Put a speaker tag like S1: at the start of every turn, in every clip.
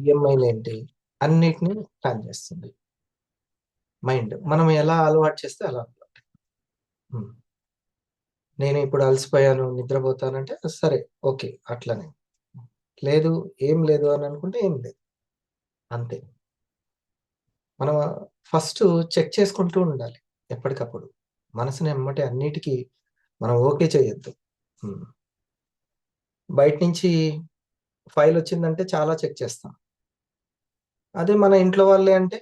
S1: ఈఎంఐలు ఏంటి, అన్నిటిని ప్లాన్ చేస్తుంది మైండ్. మనం ఎలా అలవాటు చేస్తే అలా అలవాటు. ఉమ్. నేను ఇప్పుడు అలసిపోయాను, నిద్రపోతానంటే సరే, ఓకే, అట్లనే. లేదు, ఏం లేదు అని అనుకుంటే ఏం లేదు, అంతే. మనం ఫస్ట్ చెక్ చేసుకుంటూ ఉండాలి ఎప్పటికప్పుడు. మనసుని ఎమ్మటే అన్నిటికీ మనం ఓకే చేయొద్దు. ఉమ్. బయట నుంచి ఫైల్ వచ్చిందంటే చాలా చెక్ చేస్తాం. అదే మన ఇంట్లో వాళ్ళే అంటే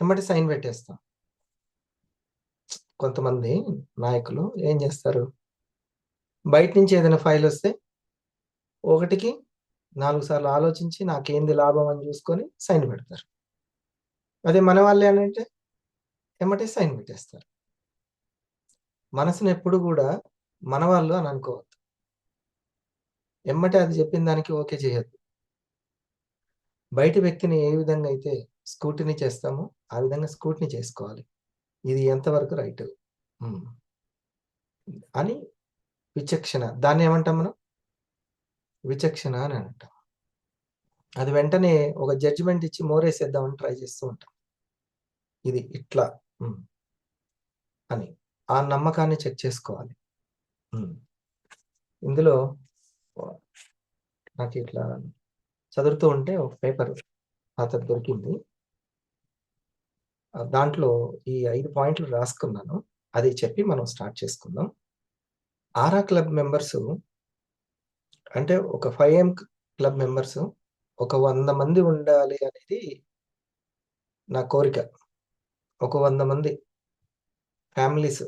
S1: ఎమ్మటి సైన్ పెట్టేస్తాం. కొంతమంది నాయకులు ఏం చేస్తారు, బయట నుంచి ఏదైనా ఫైల్ వస్తే ఒకటికి 4 సార్లు ఆలోచించి నాకేంది లాభం అని చూసుకొని సైన్ పెడతారు. అదే మన వాళ్ళే అని అంటే ఎమ్మటే సైన్ పెట్టేస్తారు. మనసుని ఎప్పుడు కూడా మన వాళ్ళు అని అనుకోవద్దు. ఎమ్మటే అది చెప్పిన దానికి ఓకే చేయొద్దు. బయటి వ్యక్తిని ఏ విధంగా అయితే స్కూటినీ చేస్తామో ఆ విధంగా స్కూటినీ చేసుకోవాలి. ఇది ఎంతవరకు రైట్ అని విచక్షణ, దాన్ని ఏమంటాం మనం, విచక్షణ అని అంటాం. అది వెంటనే ఒక జడ్జిమెంట్ ఇచ్చి మోరేసేద్దామని ట్రై చేస్తూ ఉంటాం. ఇది ఇట్లా అని ఆ నమ్మకాన్ని చెక్ చేసుకోవాలి. ఇందులో నాకు ఇట్లా చదువుతూ ఉంటే ఒక పేపర్ అతను దొరికింది. దాంట్లో ఈ 5 పాయింట్లు రాసుకున్నాను. అది చెప్పి మనం స్టార్ట్ చేసుకుందాం. ఆరా క్లబ్ మెంబర్స్ అంటే ఒక 5M క్లబ్ మెంబర్స్ ఒక 100 మంది ఉండాలి అనేది నా కోరిక. ఒక 100 మంది ఫ్యామిలీస్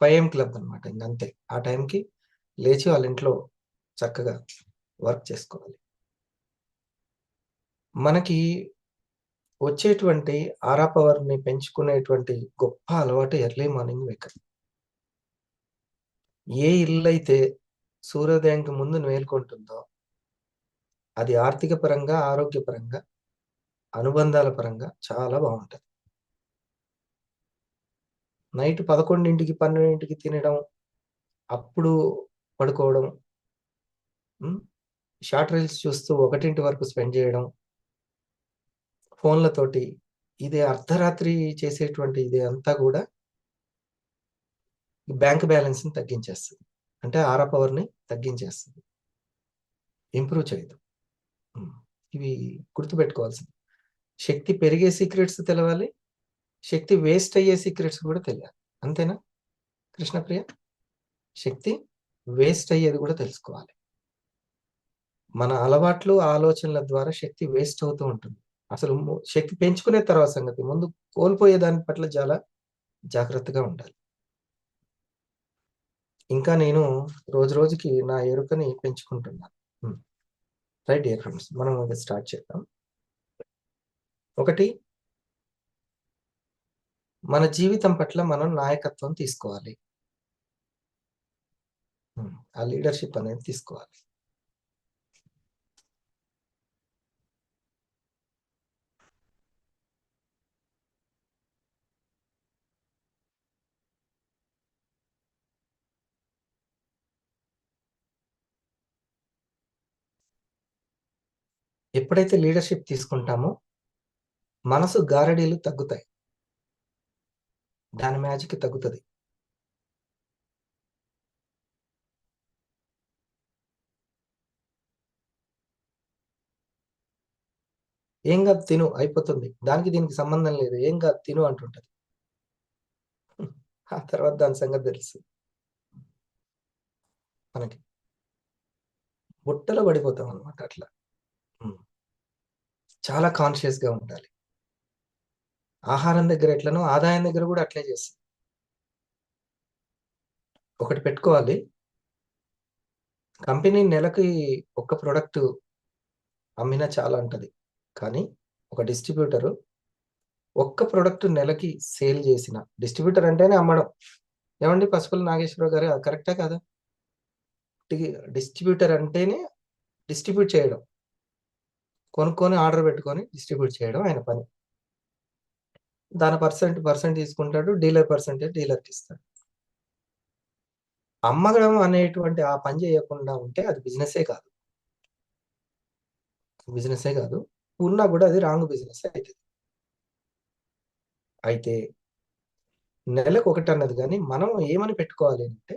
S1: 5M క్లబ్ అనమాట. ఇంకంతే. ఆ టైంకి లేచి వాళ్ళ ఇంట్లో చక్కగా వర్క్ చేసుకోవాలి. మనకి వచ్చేటువంటి ఆరా పవర్ని పెంచుకునేటువంటి గొప్ప అలవాటు ఎర్లీ మార్నింగ్ వేకప్. ఏ ఇల్లు అయితే సూర్యోదయానికి ముందు మేల్కొంటుందో అది ఆర్థిక పరంగా, ఆరోగ్యపరంగా, అనుబంధాల పరంగా చాలా బాగుంటది. నైట్ 11కి 12కి తినడం, అప్పుడు పడుకోవడం, షార్ట్ రీల్స్ చూస్తూ 1 వరకు స్పెండ్ చేయడం ఫోన్లతోటి, ఇది అర్ధరాత్రి చేసేటువంటి ఇది అంతా కూడా బ్యాంక్ బ్యాలెన్స్ని తగ్గించేస్తుంది. అంటే ఆరా పవర్ని తగ్గించేస్తుంది, ఇంప్రూవ్ చేయదు. ఇవి గుర్తుపెట్టుకోవాల్సింది. శక్తి పెరిగే సీక్రెట్స్ తెలవాలి, శక్తి వేస్ట్ అయ్యే సీక్రెట్స్ కూడా తెలియాలి. అంతేనా కృష్ణప్రియ? శక్తి వేస్ట్ అయ్యేది కూడా తెలుసుకోవాలి. మన అలవాట్లు, ఆలోచనల ద్వారా శక్తి వేస్ట్ అవుతూ ఉంటుంది. అసలు శక్తి పెంచుకునే తర్వాత సంగతి, ముందు కోల్పోయే దాని పట్ల చాలా జాగ్రత్తగా ఉండాలి. ఇంకా నేను రోజు రోజుకి నా ఎరుకని పెంచుకుంటున్నాను. రైట్ డియర్ ఫ్రెండ్స్, మనం అది స్టార్ట్ చేద్దాం. ఒకటి, మన జీవితం పట్ల మనం నాయకత్వం తీసుకోవాలి. ఆ లీడర్షిప్ అనేది తీసుకోవాలి. ఎప్పుడైతే లీడర్షిప్ తీసుకుంటామో మనసు గారడీలు తగ్గుతాయి, దాని మ్యాజిక్ తగ్గుతుంది. ఏం కాదు తిను, అయిపోతుంది, దానికి దీనికి సంబంధం లేదు, ఏం కాదు తిను అంటుంటది. ఆ తర్వాత దాని సంగతి తెలుసు మనకి. బుట్టలో పడిపోతాం అనమాట అట్లా. చాలా కాన్షియస్ గా ఉండాలి. ఆహారం దగ్గర ఎట్లనో ఆదాయం దగ్గర కూడా అట్లే చేస్తాం. ఒకటి పెట్టుకోవాలి, కంపెనీ నెలకి ఒక ప్రొడక్ట్ అమ్మినా చాలా అంటది, కానీ ఒక డిస్ట్రిబ్యూటర్ ఒక్క ప్రొడక్ట్ నెలకి సేల్ చేసిన, డిస్ట్రిబ్యూటర్ అంటేనే అమ్మడం. ఏమండి పసుపుల నాగేశ్వరరావు గారు, అది కరెక్టా కాదా? డిస్ట్రిబ్యూటర్ అంటేనే డిస్ట్రిబ్యూట్ చేయడం, కొనుక్కొని ఆర్డర్ పెట్టుకొని డిస్ట్రిబ్యూట్ చేయడం ఆయన పని. దాని పర్సెంట్ తీసుకుంటాడు, డీలర్ పర్సెంటేజ్ డీలర్కి ఇస్తాడు. అమ్మడం అనేటువంటి ఆ పని చేయకుండా ఉంటే అది బిజినెసే కాదు. ఎక్కువ ఉన్నా కూడా అది రాంగ్ బిజినెస్ అవుతుంది. అయితే నెలకు ఒకటి అన్నది కానీ మనం ఏమని పెట్టుకోవాలి అంటే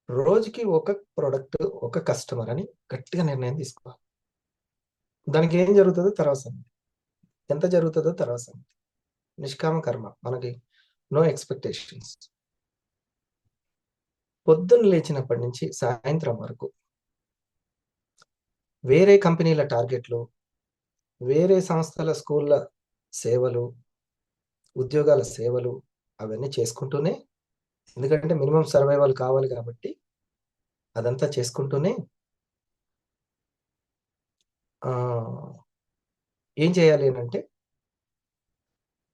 S1: రోజుకి ఒక ప్రొడక్ట్, ఒక కస్టమర్ అని గట్టిగా నిర్ణయం తీసుకోవాలి. దానికి ఏం జరుగుతుందో తర్వాత సంగతి, ఎంత జరుగుతుందో తర్వాత సంగతి. నిష్కామ కర్మ, మనకి నో ఎక్స్పెక్టేషన్స్. పొద్దున్న లేచినప్పటి నుంచి సాయంత్రం వరకు వేరే కంపెనీల టార్గెట్లు, వేరే సంస్థల స్కూళ్ళ సేవలు, ఉద్యోగాల సేవలు అవన్నీ చేసుకుంటూనే, ఎందుకంటే మినిమం సర్వైవల్ కావాలి కాబట్టి అదంతా చేసుకుంటూనే ఏం చేయాలి అంటే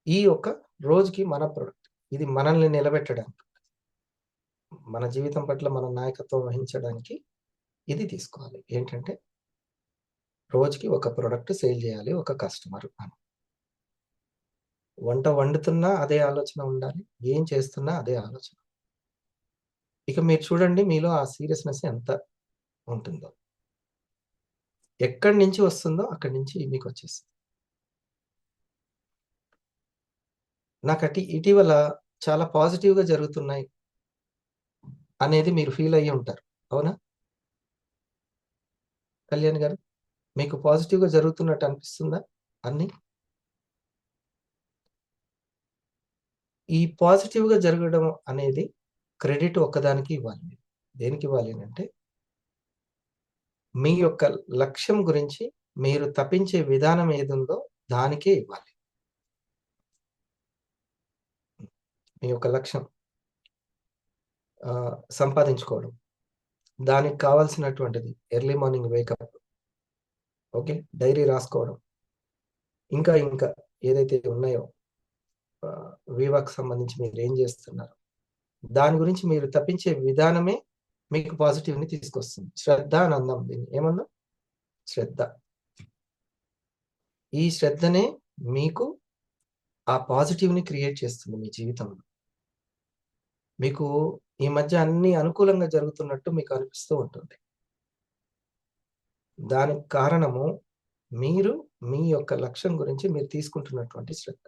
S1: ఈ యొక్క రోజుకి మన ప్రొడక్ట్, ఇది మనల్ని నిలబెట్టడానికి, మన జీవితం పట్ల మన నాయకత్వం వహించడానికి ఇది తీసుకోవాలి. ఏంటంటే రోజుకి ఒక ప్రొడక్ట్ సేల్ చేయాలి ఒక కస్టమర్ అని. వంట వండుతున్నా అదే ఆలోచన ఉండాలి, ఏం చేస్తున్నా అదే ఆలోచన. ఇక మీరు చూడండి మీలో ఆ సీరియస్నెస్ ఎంత ఉంటుందో. ఎక్కడి నుంచి వస్తుందో అక్కడి నుంచి మీకు వచ్చేస్తుంది. నాకు ఇటీవల చాలా పాజిటివ్గా జరుగుతున్నాయి అనేది మీరు ఫీల్ అయ్యి ఉంటారు, అవునా కళ్యాణ్ గారు? మీకు పాజిటివ్గా జరుగుతున్నట్టు అనిపిస్తుందా అన్ని? ఈ పాజిటివ్గా జరగడం అనేది క్రెడిట్ ఒక్కదానికి ఇవ్వాలి. దేనికి ఇవ్వాలి అంటే మీ యొక్క లక్ష్యం గురించి మీరు తప్పించే విధానం ఏదుందో దానికే ఇవ్వాలి. మీ యొక్క లక్ష్యం సంపాదించుకోవడం, దానికి కావాల్సినటువంటిది early morning wake up, okay, diary రాసుకోవడం, ఇంకా ఇంకా ఏదైతే ఉన్నాయో వివాకి సంబంధించి మీరు ఏం చేస్తున్నారు దాని గురించి మీరు తప్పించే విధానమే మీకు పాజిటివ్ని తీసుకొస్తుంది. శ్రద్ధ అని అందాం, దీన్ని ఏమన్నా శ్రద్ధ. ఈ శ్రద్ధనే మీకు ఆ పాజిటివ్ని క్రియేట్ చేస్తుంది మీ జీవితంలో. మీకు ఈ మధ్య అన్ని అనుకూలంగా జరుగుతున్నట్టు మీకు అనిపిస్తూ ఉంటుంది. దానికి కారణము మీరు మీ యొక్క లక్ష్యం గురించి మీరు తీసుకుంటున్నటువంటి శ్రద్ధ.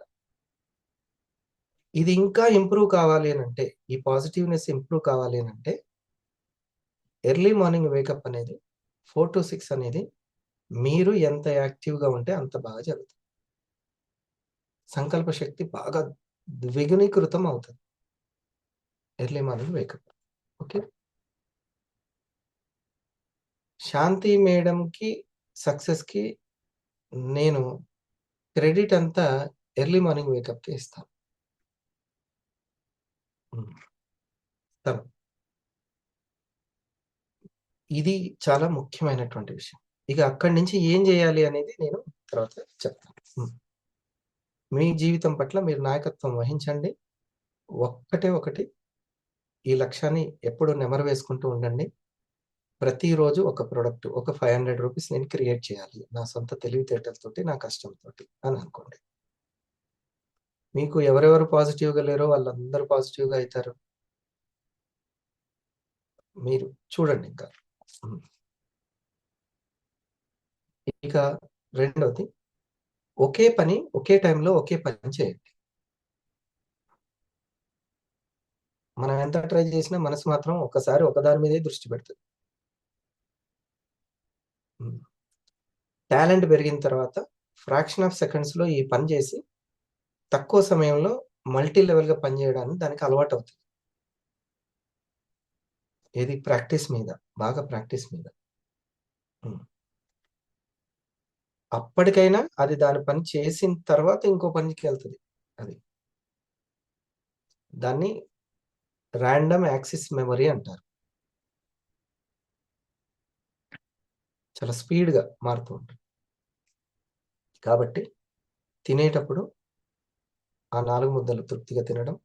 S1: ఇది ఇంకా ఇంప్రూవ్ కావాలి అని అంటే, ఈ పాజిటివ్నెస్ ఇంప్రూవ్ కావాలి అని అంటే ఎర్లీ మార్నింగ్ వేకప్ అనేది 4 to 6 అనేది మీరు ఎంత యాక్టివ్గా ఉంటే అంత బాగా జరుగుతుంది. సంకల్ప శక్తి బాగా ద్విగుణీకృతం అవుతుంది ఎర్లీ మార్నింగ్ వేకప్. ఓకే, శాంతి మేడంకి సక్సెస్కి నేను క్రెడిట్ అంతా ఎర్లీ మార్నింగ్ వేకప్కి ఇస్తాను. ఇది చాలా ముఖ్యమైనటువంటి విషయం. ఇక అక్కడి నుంచి ఏం చేయాలి అనేది నేను తర్వాత చెప్తాను. మీ జీవితం పట్ల మీరు నాయకత్వం వహించండి. ఒక్కటే ఒకటి, ఈ లక్ష్యాన్ని ఎప్పుడు నెమరు వేసుకుంటూ ఉండండి. ప్రతిరోజు ఒక ప్రొడక్ట్, ఒక 500 రూపీస్ నేను క్రియేట్ చేయాలి నా సొంత తెలివితేటలతోటి, నా కష్టంతోటి అని అనుకోండి. మీకు ఎవరెవరు పాజిటివ్గా లేరో వాళ్ళందరూ పాజిటివ్గా అవుతారు. మీరు చూడండి ఇంకా. ఇక రెండవది, ఒకే పని ఒకే టైంలో ఒకే పని చేయండి. మనం ఎంత ట్రై చేసినా మనసు మాత్రం ఒకసారి ఒకదాని మీదే దృష్టి పెడుతుంది. టాలెంట్ పెరిగిన తర్వాత ఫ్రాక్షన్ ఆఫ్ సెకండ్స్లో ఈ పని చేసి తక్కువ సమయంలో మల్టీ లెవెల్గా పనిచేయడానికి దానికి అలవాటు అవుతుంది. ఏది? ప్రాక్టీస్ మీద, బాగా ప్రాక్టీస్ మీద. అప్పటికైనా అది దాని పని చేసిన తర్వాత ఇంకో పనికి వెళ్తుంది. అది దాన్ని ర్యాండమ్ యాక్సిస్ మెమరీ అంటారు. చాలా స్పీడ్గా మారుతూ ఉంటుంది. కాబట్టి తినేటప్పుడు ఆ 4 ముద్దలు తృప్తిగా తినడం,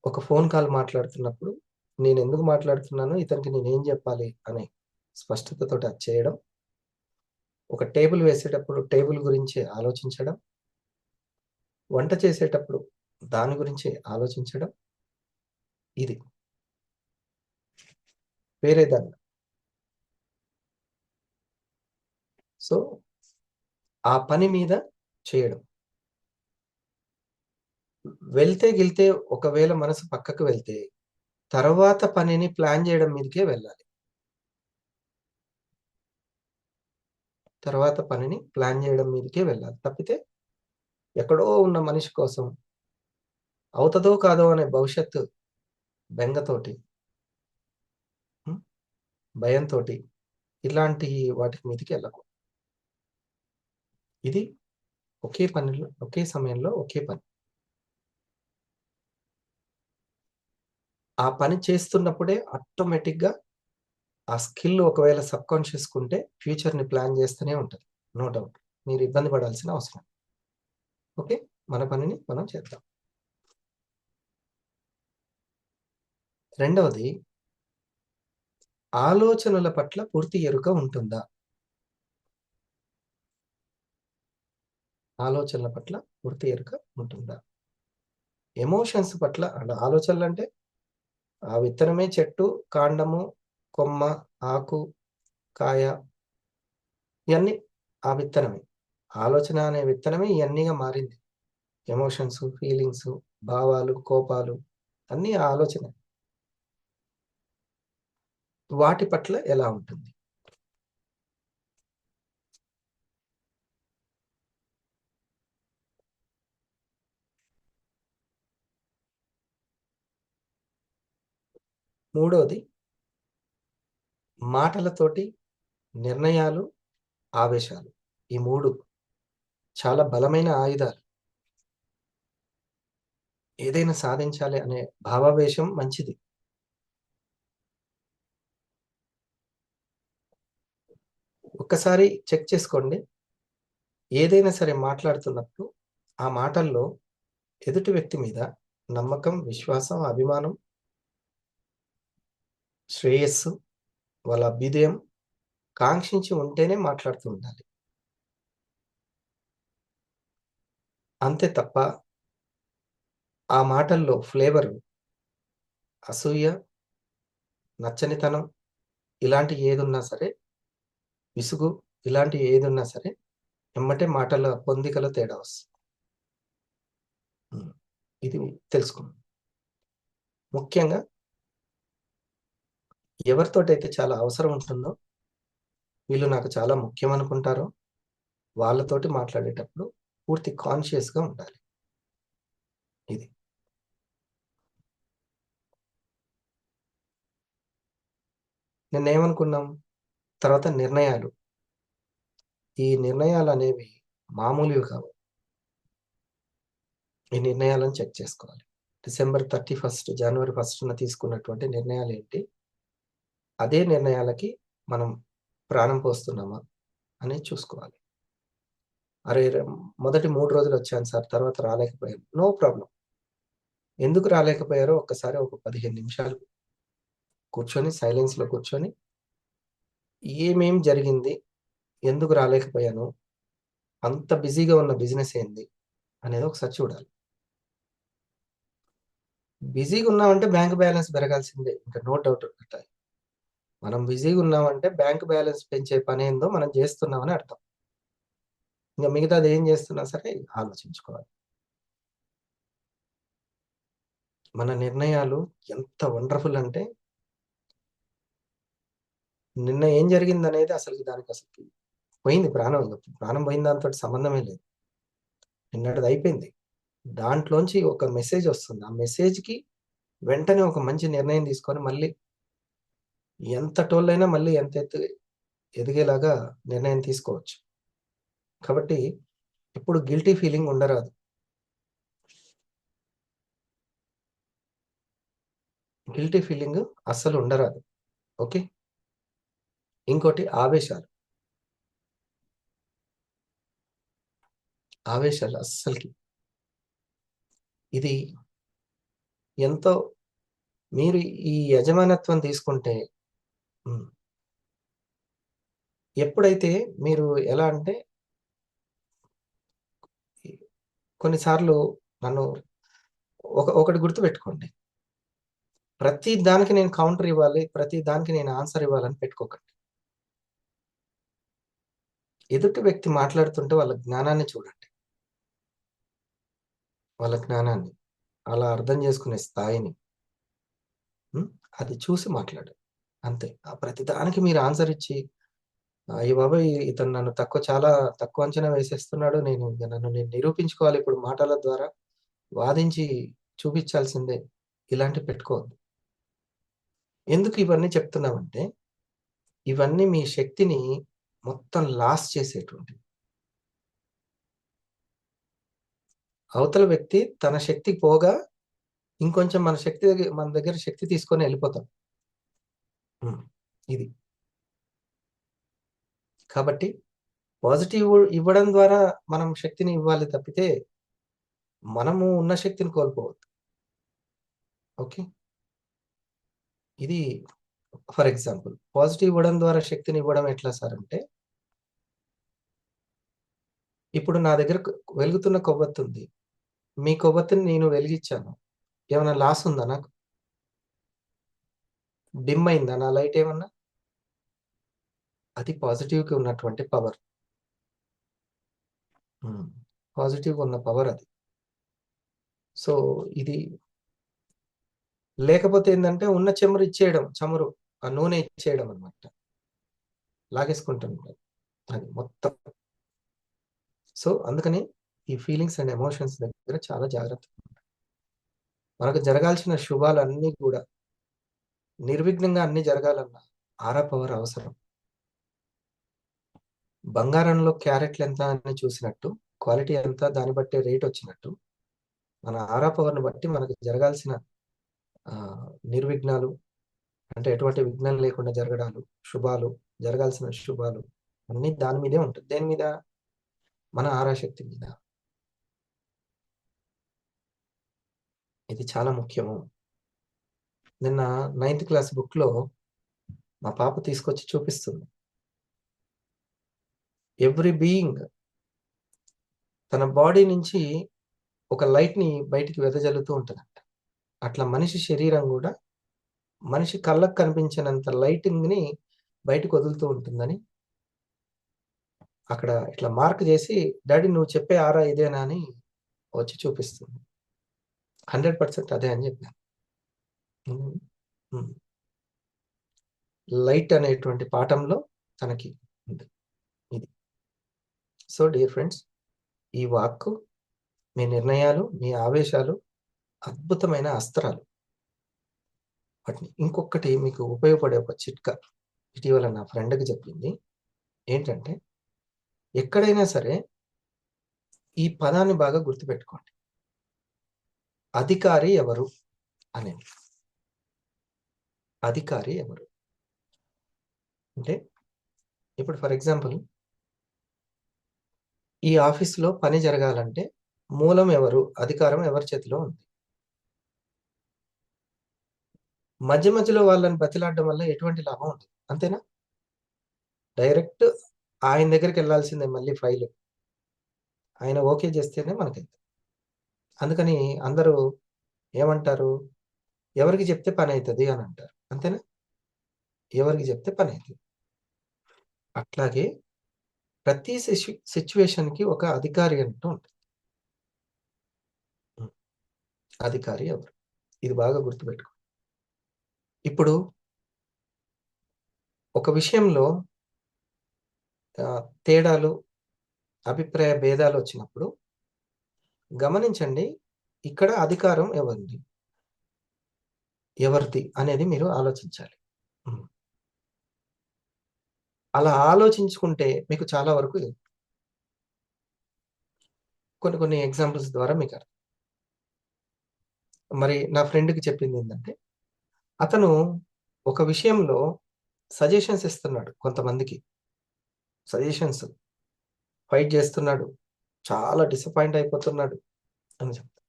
S1: ఒక ఫోన్ కాల్ మాట్లాడుతున్నప్పుడు నేను ఎందుకు మాట్లాడుతున్నానో, ఇతనికి నేనేం చెప్పాలి అనే స్పష్టతతో అది చేయడం, ఒక టేబుల్ వేసేటప్పుడు టేబుల్ గురించి ఆలోచించడం, వంట చేసేటప్పుడు దాని గురించి ఆలోచించడం, ఇది వేరే దాన్ని. సో ఆ పని మీద చేయడం. వెళ్తే గిళ్తే ఒకవేళ మనసు పక్కకు వెళ్తే, తర్వాత పనిని ప్లాన్ జేయడం మీదకే వెళ్ళాలి. తర్వాత పనిని ప్లాన్ జేయడం మీదకే వెళ్ళాలి. తప్పితే ఎక్కడో ఉన్న మనిషి కోసం అవుతదో కాదో అనే భవిష్యత్తు బెంగతోటి, హ్మ్. భయంతోటి ఇలాంటి వాటి మీదకి ఎళ్ళకు. ఇది ఒకే పనిలో, ఒకే సమయంలో ఒకే పని. ఆ పని చేస్తున్నప్పుడే ఆటోమేటిక్‌గా ఆ స్కిల్ ఒకవేళ సబ్‌కాన్షియస్‌కుంటే ఫ్యూచర్‌ని ప్లాన్ జేస్తూనే ఉంటది. No doubt. మీరు ఇబ్బంది పడాల్సిన అవసరం. ఓకే. మన పనిని మనం చేద్దాం. రెండవది, ఆలోచనల పట్ల పూర్తి ఎరుక ఉంటుందా? ఆలోచనల పట్ల పూర్తి ఎరుక ఉంటుందా? ఎమోషన్స్ పట్ల ఆలోచనలంటే ఆ విత్తనమే చెట్టు, కాండము, కొమ్మ, ఆకు, కాయ ఇయన్నీ ఆ విత్తనమే. ఆలోచన అనే విత్తనమే ఇయన్నీగా మారింది. ఎమోషన్స్, ఫీలింగ్స్, భావాలు, కోపాలు అన్నీ ఆ ఆలోచనే. వాటి పట్ల ఎలా ఉంటుంది? మూడోది, మాటలతోటి నిర్ణయాలు, ఆవేశాలు. ఈ 3 చాలా బలమైన ఆయుధాలు. ఏదైనా సాధించాలి అనే భావావేశం మంచిది. ఒక్కసారి చెక్ చేసుకోండి. ఏదైనా సరే మాట్లాడుతున్నప్పుడు ఆ మాటల్లో ఎదుటి వ్యక్తి మీద నమ్మకం, విశ్వాసం, అభిమానం, శ్రేయస్సు, వాళ్ళ అభ్యుదయం కాంక్షించి ఉంటేనే మాట్లాడుతూ ఉండాలి. అంతే తప్ప ఆ మాటల్లో ఫ్లేవరు అసూయ, నచ్చనితనం ఇలాంటి ఏదున్నా సరే, విసుగు ఇలాంటి ఏదున్నా సరే ఎమ్మటే మాటల పొందికలో తేడా వస్తుంది. హ్మ్. ఇది తెలుసుకున్నాం. ముఖ్యంగా ఎవరితోటైతే చాలా అవసరం ఉంటుందో, వీళ్ళు నాకు చాలా ముఖ్యం అనుకుంటారో, వాళ్ళతోటి మాట్లాడేటప్పుడు పూర్తి కాన్షియస్‌గా ఉండాలి. ఇది. నిన్నేమనుకున్నాం? తర్వాత నిర్ణయాలు. ఈ నిర్ణయాలనేవి మామూలువి కావు. ఈ నిర్ణయాలను చెక్ చేసుకోవాలి. డిసెంబర్ 31 జనవరి 1న తీసుకున్నటువంటి నిర్ణయాలేంటి? అదే నిర్ణయాలకి మనం ప్రాణం పోస్తున్నామా అనేది చూసుకోవాలి. అరే! మొదటి 3 రోజులొచ్చాను సార్. తర్వాత రాలేకపోయాను. No problem. ఎందుకు రాలేకపోయారో ఒక్కసారి ఒక 15 నిమిషాలు కూర్చొని సైలెన్స్‌లో కూర్చొని, ఏమేం జరిగింది? ఎందుకు రాలేకపోయాను? అంత బిజీగా ఉన్న బిజినెస్ ఏంది? అనేది ఒకసారి చూడాలి. బిజీగా ఉన్నామంటే బ్యాంక్ బ్యాలెన్స్ పెరగాల్సిందే. ఇంక నో డౌట్ అట. మనం బిజీగా ఉన్నామంటే బ్యాంక్ బ్యాలెన్స్ పెంచే పనేందో మనం జేస్తున్నామని అర్థం. ఇంక మిగతాది ఏం జేస్తున్నా సరే ఆలోచించుకోవాలి. మన నిర్ణయాలు ఎంత వండర్‌ఫుల్ అంటే, నిన్న ఏం జరిగిందనేది దానికసలకి పోయింది ప్రాణం. ఇంగ ప్రాణం పోయిన దానితోటి సంబంధమే లేదు. నిన్నటిదయిపోయింది. దాంట్లోంచి ఒక మెసేజొస్తుంది. ఆ మెసేజ్‌కి వెంటనే ఒక మంచి నిర్ణయం తీసుకొని మళ్ళీ ఎంతటోళ్ళైనా మళ్ళీ ఎంత ఎదిగేలాగా నిర్ణయం తీసుకోవచ్చు. కాబట్టి ఎప్పుడు గిల్టీ ఫీలింగ్ ఉండరాదు. గిల్టీ ఫీలింగ్ అస్సలు ఉండరాదు. ఓకే. ఇంకోటి ఆవేశాలు. ఆవేశాలు అస్సలకి ఇది ఎంతో మీరు ఈ యజమానత్వం తీసుకుంటే హ్మ్. ఎప్పుడైతే మీరు ఎలా అంటే కొన్ని సార్లు నన్ను ఒకటి గుర్తుపెట్టుకోండి. ప్రతి దానికి నేను కౌంటర్ ఇవ్వాలి. ప్రతి దానికి నేను ఆన్సర్ ఇవ్వాలని పెట్టుకోకండి. ఎదుటి వ్యక్తి మాట్లాడుతుంటే వాళ్ళ జ్ఞానాన్ని చూడండి. వాళ్ళ జ్ఞానాన్ని. అలా అర్థం చేసుకునే స్థాయిని. హ్మ్. అది చూసి మాట్లాడండి. అంతే. ప్రతిదానికి మీరు ఆన్సర్ ఇచ్చి, అయ్య బాబోయ్! ఇతను నన్ను చాలా తక్కువ అంచనా వేసేస్తున్నాడు. నన్ను నేను నిరూపించుకోవాలి ఇప్పుడు మాటల ద్వారా. వాదించి చూపించాల్సిందే. ఇలాంటివి పెట్టుకోవద్దు. ఎందుకు ఇవన్నీ చెప్తున్నామంటే, ఇవన్నీ మీ శక్తిని మొత్తం లాస్ చేసేటువంటివి. అవతల వ్యక్తి తన శక్తి పోగా ఇంకొంచెం మన దగ్గర శక్తి తీసుకొని ఎళ్ళిపోతాడు. హ్మ్. ఇది. కాబట్టి పాజిటివ్ ఇవ్వడం ద్వారా మనం శక్తిని ఇవ్వాలి తప్పితే, మనము ఉన్న శక్తిని కోల్పోవద్దు. ఓకే. ఇది ఫర్ ఎగ్జాంపుల్. పాజిటివ్ ఇవ్వడం ద్వారా శక్తిని ఇవ్వడం ఎట్లా సార్ అంటే, ఇప్పుడు నా దగ్గర వెలుగుతున్న కొవ్వొత్తుంది. మీ కొవ్వొత్తిని నేను వెలిగిచ్చాను. ఏమన్నా లాస్ ఉందా నాకు? డిమ్ అయిందా నా లైట్ ఏమన్నా? అది పాజిటివ్‌కి ఉన్నటువంటి పవర్. హ్మ్. పాజిటివ్‌గా ఉన్న పవర్ అది. సో, ఇది లేకపోతే ఏందంటే ఉన్న చెమురు ఇచ్చేయడం. ఆ నూనె ఇచ్చేయడం అన్నమాట. లాగేసుకుంటుంటారు. అది మొత్తం. సో, అందుకని ఈ ఫీలింగ్స్ అండ్ ఎమోషన్స్ దగ్గర చాలా జాగ్రత్త. మనకు జరగాల్సిన శుభాలన్నీ కూడా నిర్విఘ్నంగా అన్నీ జరగాలన్నా ఆరా పవర్ అవసరం. బంగారంలో క్యారెట్‌లెంత అని చూసినట్టు, క్వాలిటీ ఎంత దాన్ని బట్టే రేటొచ్చినట్టు, మన ఆరా పవర్‌ని బట్టి మనకు జరగాల్సిన నిర్విఘ్నాలు అంటే ఎటువంటి విఘ్నం లేకుండా జరగడాలు, శుభాలు, జరగాల్సిన శుభాలు అన్నీ దాని మీదే ఉంటది. దేని మీద? మన ఆరాశక్తి మీద. ఇది చాలా ముఖ్యము. నిన్న నైన్త్ క్లాస్ బుక్‌లో మా పాప తీసుకొచ్చి చూపిస్తుంది. ఎవ్రి బీయింగ్ తన బాడీ నుంచి ఒక లైట్‌ని బయటికి వెదజల్లుతూ ఉంటదంట. అట్లా మనిషి శరీరం గూడా మనిషి కళ్ళకి కనిపించనంత లైటింగ్‌ని బయటకి వదులుతూ ఉంటుందని అక్కడ ఇట్లా మార్క్ జేసి, డాడీ నువ్వు చెప్పే ఆరా ఇదేనా అని వచ్చి చూపిస్తుంది. 100% అదే అని జెప్పాను. హ్మ్. హ్మ్. లైట్ అనేటువంటి పాఠంలో తనకి ఉంది. ఇది. సో, డియర్ ఫ్రెండ్స్, ఈ వాక్కు, మీ నిర్ణయాలు, మీ ఆవేశాలు అద్భుతమైన అస్త్రాలు. వాటిని ఇంకొకటి మీకు ఉపయోగపడే ఒక చిట్కా ఇటీవల నా ఫ్రెండ్‌కి చెప్పింది. ఏంటంటే, ఎక్కడైనా సరే ఈ పదాన్ని బాగా గుర్తుపెట్టుకోండి. అధికారి ఎవరు అనేది. అధికారి ఎవరు? అంటే ఇప్పుడు ఫర్ ఎగ్జాంపుల్ ఈ ఆఫీస్‌లో పని జరగాలంటే మూలం ఎవరు? అధికారం ఎవరి చేతిలో ఉంది? మధ్యలో వాళ్ళని బతిలాడడం వల్ల ఎటువంటి లాభం ఉండదు. అంతేనా? డైరెక్ట్ ఆయన దగ్గరికెళ్ళాల్సిందే మళ్ళీ ఫైలు. ఆయన ఓకే జేస్తేనే మనకైతది. అందుకని అందరూ ఏమంటారు? ఎవరికి జెప్తే పనైతది అనంటారు. అంతేనా? ఎవరికి జెప్తే పనైతది. అట్లాగే ప్రతి సిట్యుయేషన్‌కి ఒక అధికారి అంటూ ఉంటది. హ్మ్. అధికారి ఎవరు? ఇది బాగా గుర్తుపెట్టుకో. ఇప్పుడు ఒక విషయంలో తేడాలు, అభిప్రాయ భేదాలొచ్చినప్పుడు గమనించండి. ఇక్కడ అధికారం ఎవరిది? ఎవరిది అనేది మీరు ఆలోచించాలి. హ్మ్. అలా ఆలోచించుకుంటే మీకు చాలా వరకు కొన్ని కొన్ని ఎగ్జాంపుల్స్ ద్వారా మీకర్థం. మరి నా ఫ్రెండ్‌కి చెప్పిందేంటంటే, అతను ఒక విషయంలో సజెషన్స్ ఇస్తున్నాడు కొంతమందికి. సజెషన్స్ ఫైట్ జేస్తున్నాడు. చాలా డిసప్పాయింట్ అయిపోతున్నాడు అని చెప్తా.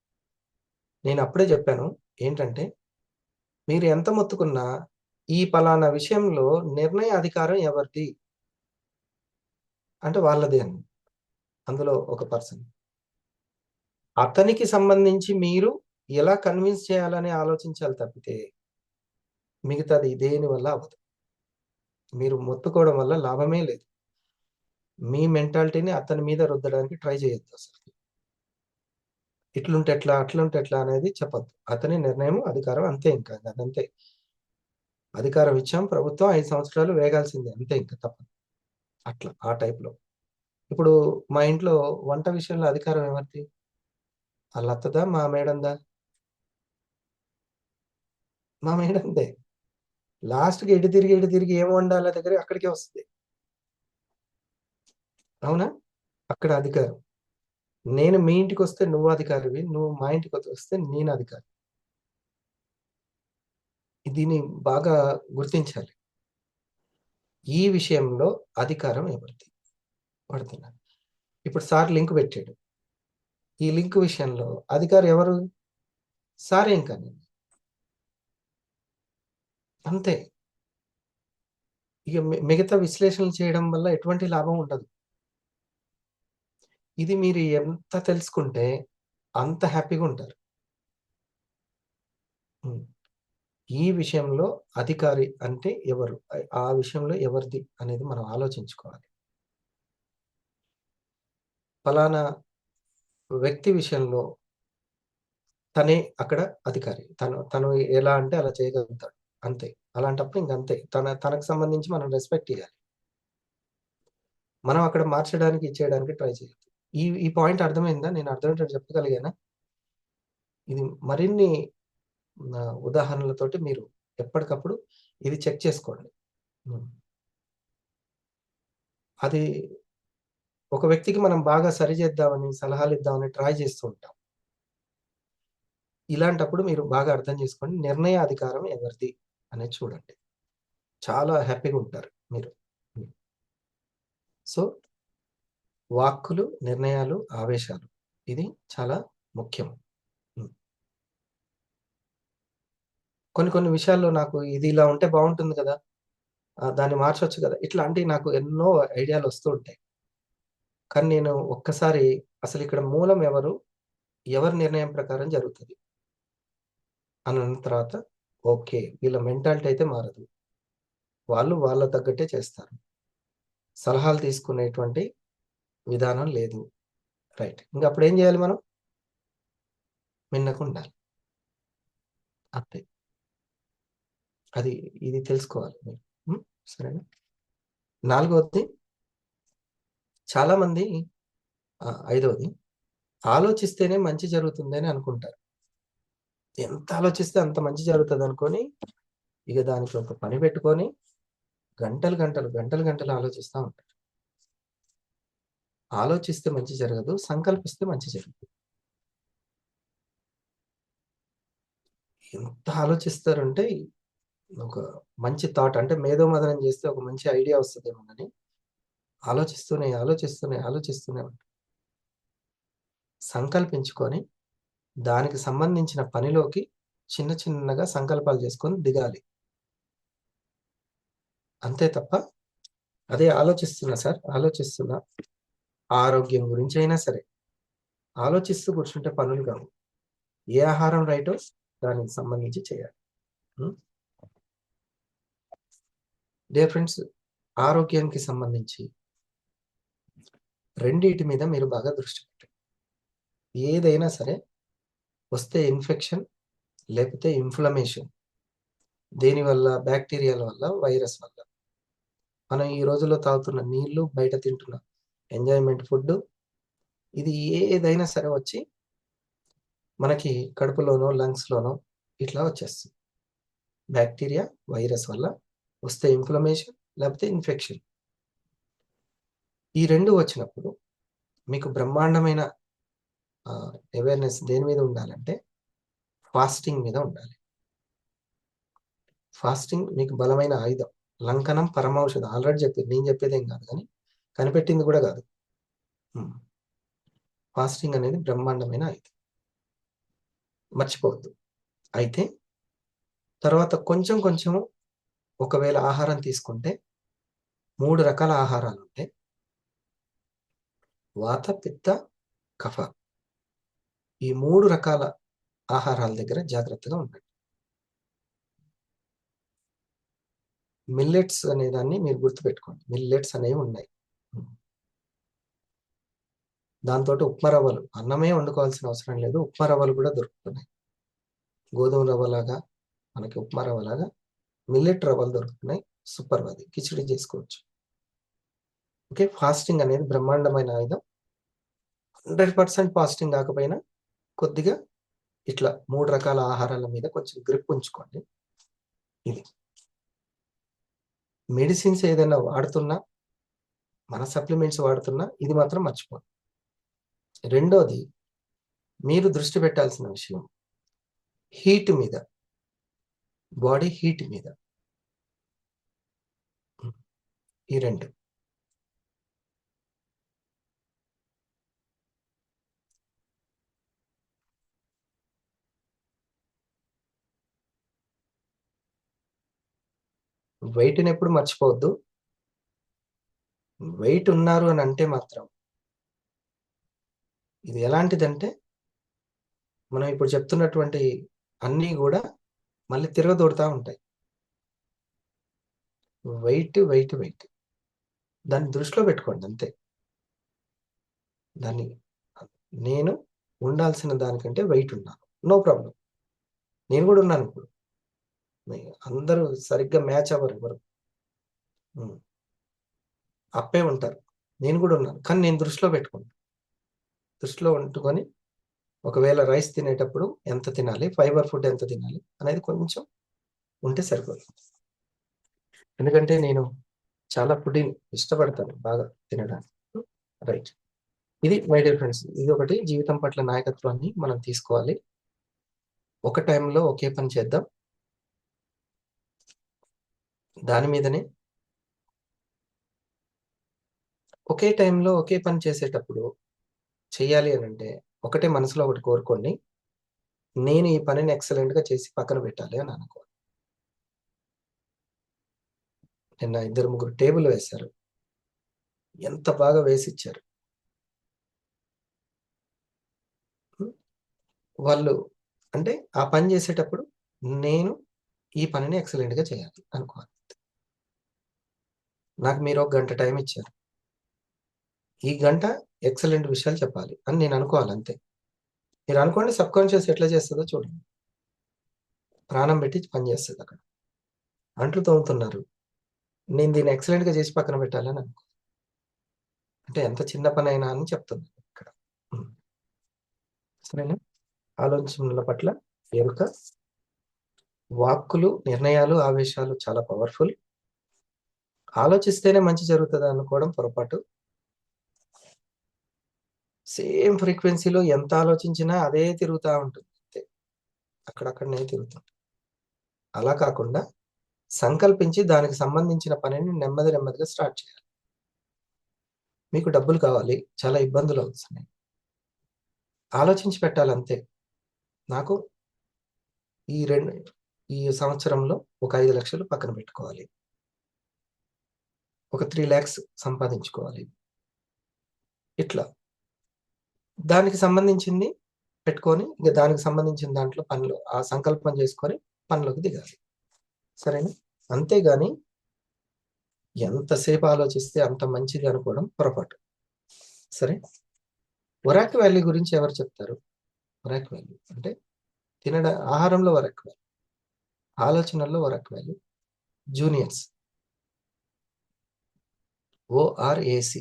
S1: నేనప్పుడే జెప్పాను. ఏంటంటే, మీరు ఎంత మొత్తుకున్నా ఈ పలానా విషయంలో నిర్ణయ అధికారం ఎవరిది? అంటే వాళ్ళదే అని. అందులో ఒక పర్సన్. అతనికి సంబంధించి మీరు ఎలా కన్విన్స్ చేయాలని ఆలోచించాలి తప్పితే, మిగతాది దేని వల్ల అవ్వదు. మీరు మొత్తుకోవడం వల్ల లాభమే లేదు. మీ మెంటాలిటీని అతని మీద రుద్దడానికి ట్రై చేయొద్దు అసలు. ఇట్లుంటే ఎట్లా, అట్లుంటే ఎట్లా అనేది చెప్పొద్దు. అతని నిర్ణయం, అధికారం అంతే ఇంకా. అదంతే. అధికారం ఇచ్చాం, ప్రభుత్వం 5 సంవత్సరాలు వేగాల్సిందే. అంతే ఇంక తప్పదు. అట్లా ఆ టైప్‌లో. ఇప్పుడు మా ఇంట్లో వంట విషయంలో అధికారం ఎవరిది? ఆళ్ళ అత్తదా? మా మేడందా? మా మేడందే. లాస్ట్‌కి ఎటు తిరిగి, ఎటు తిరిగి ఏం వండాలా దగ్గర అక్కడికే వస్తది. అవునా? అక్కడ అధికారం. నేను మీ ఇంటికొస్తే నువ్వు అధికారివి. నువ్వు మా ఇంటికొస్తే నేను అధికారి. దీన్ని బాగా గుర్తించాలి. ఈ విషయంలో అధికారం ఎవరిది? పడుతున్నారు. ఇప్పుడు సార్ లింక్ పెట్టాడు. ఈ లింక్ విషయంలో అధికారి ఎవరు? సారే ఇంకని. అంతే. ఇక మిగతా విశ్లేషణలు చేయడం వల్ల ఎటువంటి లాభం ఉండదు. ఇది మీరు ఎంత తెలుసుకుంటే అంత హ్యాపీగా ఉంటారు. హ్మ్. ఈ విషయంలో అధికారి అంటే ఎవరు? ఆ విషయంలో ఎవరిది అనేది మనం ఆలోచించుకోవాలి. ఫలానా వ్యక్తి విషయంలో తనే అక్కడ అధికారి. తను ఎలా అంటే అలా చేయగలుగుతాడు. అంతే. అలాంటప్పుడు ఇంకంతే. తనకు సంబంధించి మనం రెస్పెక్ట్ ఇయ్యాలి. మనం అక్కడ మార్చడానికి, ఇచ్చేయడానికి ట్రై చేయొద్దు. ఈ పాయింట్ అర్థమైందా? నేను అర్థమయ్యేటట్టు చెప్పగలిగానా? ఇది మరిన్ని ఉదాహరణలతోటి మీరు ఎప్పటికప్పుడు ఇది చెక్ చేసుకోండి. హ్మ్. అది ఒక వ్యక్తికి మనం బాగా సరిచేద్దామని, సలహాలిద్దామని ట్రై చేస్తూ ఉంటాం. ఇలాంటప్పుడు మీరు బాగా అర్థం చేసుకోండి. నిర్ణయ అధికారం ఎవరిది అనేది చూడండి. చాలా హ్యాపీగా ఉంటారు మీరు. హ్మ్. సో, వాక్కులు, నిర్ణయాలు, ఆవేశాలు ఇది చాలా ముఖ్యం. హ్మ్. కొన్ని కొన్ని విషయాల్లో నాకు ఇది ఇలా ఉంటే బావుంటుంది గదా! దాన్ని మార్చొచ్చు గదా! ఇట్లాంటివి నాకు ఎన్నో ఐడియాలొస్తూ ఉంటాయి. కానీ నేను ఒక్కసారి అసలిక్కడ మూలం ఎవరు? ఎవరి నిర్ణయం ప్రకారం జరుగుతది అనన్న తర్వాత ఓకే. వీళ్ళ మెంటాలిటీ అయితే మారదు. వాళ్ళు వాళ్ళ తగ్గట్టే చేస్తారు. సలహాలు తీసుకునేటువంటి విధానం లేదు. రైట్. ఇంగప్పుడేం జేయాలి మనం? మిన్నకుండాలి. అంతే. అది ఇది తెలుసుకోవాలి మీరు. హ్మ్. సరేనా? నాలుగోది చాలామంది ఐదోది ఆలోచిస్తేనే మంచి జరుగుతుందని అనుకుంటారు. ఎంత ఆలోచిస్తే అంత మంచి జరుగుతదనుకోని, ఇగ దానికి ఒక పని పెట్టుకొని గంటలు ఆలోచిస్తా ఉంటారు. ఆలోచిస్తే మంచి జరగదు. సంకల్పిస్తే మంచి జరుగుతుంది. ఎంత ఆలోచిస్తారంటే ఒక మంచి థాట్ అంటే మేధోమథనం చేస్తే ఒక మంచి ఐడియా వస్తదేమోనని ఆలోచిస్తూనే ఉంటారు. సంకల్పించుకొని దానికి సంబంధించిన పనిలోకి చిన్నగా సంకల్పాలు చేసుకొని దిగాలి. అంతే తప్ప అదే ఆలోచిస్తున్నా సార్, ఆలోచిస్తున్నా. ఆరోగ్యం గురించైనా సరే, ఆలోచిస్తూ కూర్చుంటే పనులు కావు. ఏ ఆహారం రైటో దానికి సంబంధించి చేయాలి. హ్మ్. డియర్ ఫ్రెండ్స్, ఆరోగ్యానికి సంబంధించి రెండిటి మీద మీరు బాగా దృష్టి పెట్టండి. ఏదైనా సరే వస్తే ఇన్ఫెక్షన్ లేకపోతే ఇన్‌ఫ్లమేషన్. దేనివల్ల? బాక్టీరియాల వల్ల, వైరస్ వల్ల. మనం ఈ రోజుల్లో తాగుతున్న నీళ్లు, బయట తింటున్న ఎంజాయ్‌మెంట్ ఫుడ్డు ఇది ఏదైనా సరే వచ్చి మనకి కడుపులోనో, లంగ్స్‌లోనో ఇట్లా వచ్చేస్తుంది. బాక్టీరియా, వైరస్ వల్ల వస్తే ఇన్‌ఫ్లమేషన్ లేకపోతే ఇన్ఫెక్షన్. ఈ 2 వచ్చినప్పుడు మీకు బ్రహ్మాండమైన అవేర్‌నెస్ దేని మీద ఉండాలంటే ఫాస్టింగ్ మీద ఉండాలి. ఫాస్టింగ్ మీకు బలమైన ఆయుధం. లంకనం పరమౌషధం. ఆల్రెడీ చెప్పారు. నేను చెప్పేదేం కాదు గానీ, కనిపెట్టింది కూడా కాదు. హ్మ్. ఫాస్టింగ్ అనేది బ్రహ్మాండమైన ఆయుధం. మర్చిపోవద్దు. అయితే తర్వాత కొంచెం ఒకవేళ ఆహారం తీసుకుంటే 3 రకాల ఆహారాలుంటాయి. వాత, పిత్త, కఫ. ఈ 3 రకాల ఆహారాల దగ్గర జాగ్రత్తగా ఉండండి. మిల్లెట్స్ అనే దాన్ని మీరు గుర్తుపెట్టుకోండి. మిల్లెట్స్ అనేవి ఉన్నాయి. హ్మ్. దాంతో ఉప్మా రవ్వలు, అన్నమే వండుకోవాల్సిన అవసరం లేదు, ఉప్మా రవ్వలు కూడా దొరుకుతున్నాయి. గోధుమ రవ్వలాగా, మనకి ఉప్మా రవ్వలాగా మిల్లెట్ రవ్వలు దొరుకుతున్నాయి. సూపర్, అది కిచిడి చేసుకోవచ్చు. ఓకే, ఫాస్టింగ్ అనేది బ్రహ్మాండమైన ఆయుధం. 100% ఫాస్టింగ్ కాకపోయినా కొద్దిగా ఇట్లా 3 రకాల ఆహారాల మీద కొంచెం గ్రిప్ ఉంచుకోండి. ఇది మెడిసిన్స్ ఏదైనా వాడుతున్నా, మన సప్లిమెంట్స్ వాడుతున్నా, ఇది మాత్రం మర్చిపోండి. రెండోది, మీరు దృష్టి పెట్టాల్సిన విషయం హీట్ మీద, బాడీ హీట్ మీద. ఈ రెండు. వెయిట్ని ఎప్పుడు మర్చిపోవద్దు. వెయిట్ ఉన్నారు అని అంటే మాత్రం ఇది ఎలాంటిదంటే, మనం ఇప్పుడు చెప్తున్నటువంటి అన్నీ కూడా మళ్ళీ తిరగదోడుతూ ఉంటాయి. వెయిట్ వెయిట్ వెయిట్ దాన్ని దృష్టిలో పెట్టుకోండి అంతే. దాన్ని, నేను ఉండాల్సిన దానికంటే వెయిట్ ఉన్నాను, నో ప్రాబ్లం. నేను కూడా ఉన్నాను ఇప్పుడు. అందరూ సరిగ్గా మ్యాచ్ అవ్వరు, ఎవరు అప్పే ఉంటారు. నేను కూడా ఉన్నాను, కానీ నేను దృష్టిలో పెట్టుకుంటాను. దృష్టిలో ఉంటుకొని ఒకవేళ రైస్ తినేటప్పుడు ఎంత తినాలి, ఫైబర్ ఫుడ్ ఎంత తినాలి అనేది కొంచెం ఉంటే సరిపోతుంది. ఎందుకంటే నేను చాలా ఫుడ్ ఇష్టపడతాను బాగా తినడానికి. రైట్, ఇది మై డియర్ ఫ్రెండ్స్, ఇది ఒకటి. జీవితం పట్ల నాయకత్వాన్ని మనం తీసుకోవాలి. ఒక టైంలో ఒకే పని చేద్దాం. దాని మీదనే ఒకే టైంలో ఒకే పని చేసేటప్పుడు చెయ్యాలి అని అంటే ఒకటే మనసులో ఒకటి కోరుకోండి, నేను ఈ పనిని ఎక్సలెంట్గా చేసి పక్కన పెట్టాలి అని అనుకో. నిన్న 2-3 టేబుల్ వేశారు, ఎంత బాగా వేసి ఇచ్చారు. వాళ్ళు అంటే ఆ పని చేసేటప్పుడు నేను ఈ పనిని ఎక్సలెంట్గా చేయాలి అనుకోవాలి. నాకు మీరు 1 గంట టైం ఇచ్చారు, ఈ గంట ఎక్సలెంట్ విషయాలు చెప్పాలి అని నేను అనుకోవాలి అంతే. మీరు అనుకోండి, సబ్ కాన్షియస్ ఎట్లా చేస్తుందో చూడండి. ప్రాణం పెట్టి పని చేస్తుంది అక్కడ. అంట్లు తోముతున్నారు, నేను దీన్ని ఎక్సలెంట్గా చేసి పక్కన పెట్టాలని అనుకో. అంటే ఎంత చిన్న పని అయినా అని చెప్తుంది ఇక్కడ. సరేనా? ఆలోచనల పట్ల ఎరుక, వాక్కులు, నిర్ణయాలు, ఆవేశాలు చాలా పవర్ఫుల్. ఆలోచిస్తేనే మంచి జరుగుతుంది అనుకోవడం పొరపాటు. సేమ్ ఫ్రీక్వెన్సీలో ఎంత ఆలోచించినా అదే తిరుగుతూ ఉంటుంది అంతే, అక్కడక్కడనే తిరుగుతుంది. అలా కాకుండా సంకల్పించి దానికి సంబంధించిన పనిని నెమ్మది నెమ్మదిగా స్టార్ట్ చేయాలి. మీకు డబ్బులు కావాలి, చాలా ఇబ్బందులు అవుతున్నాయి, ఆలోచించి పెట్టాలి అంతే. నాకు ఈ సంవత్సరంలో ఒక 5 లక్షలు పక్కన పెట్టుకోవాలి, ఒక 3 lakhs సంపాదించుకోవాలి. ఇట్లా దానికి సంబంధించింది పెట్టుకొని, ఇంకా దానికి సంబంధించిన దాంట్లో పనులు, ఆ సంకల్పం చేసుకొని పనిలోకి దిగాలి. సరేనా? అంతేగాని ఎంతసేపు ఆలోచిస్తే అంత మంచిది అనుకోవడం పొరపాటు. సరే, వరాక్ వ్యాలీ గురించి ఎవరు చెప్తారు? వరాక్ వ్యాలీ అంటే ఆహారంలో వరాక్ వ్యాలీ, ఆలోచనల్లో వరాక్ వ్యాలీ. Juniors, ORAC.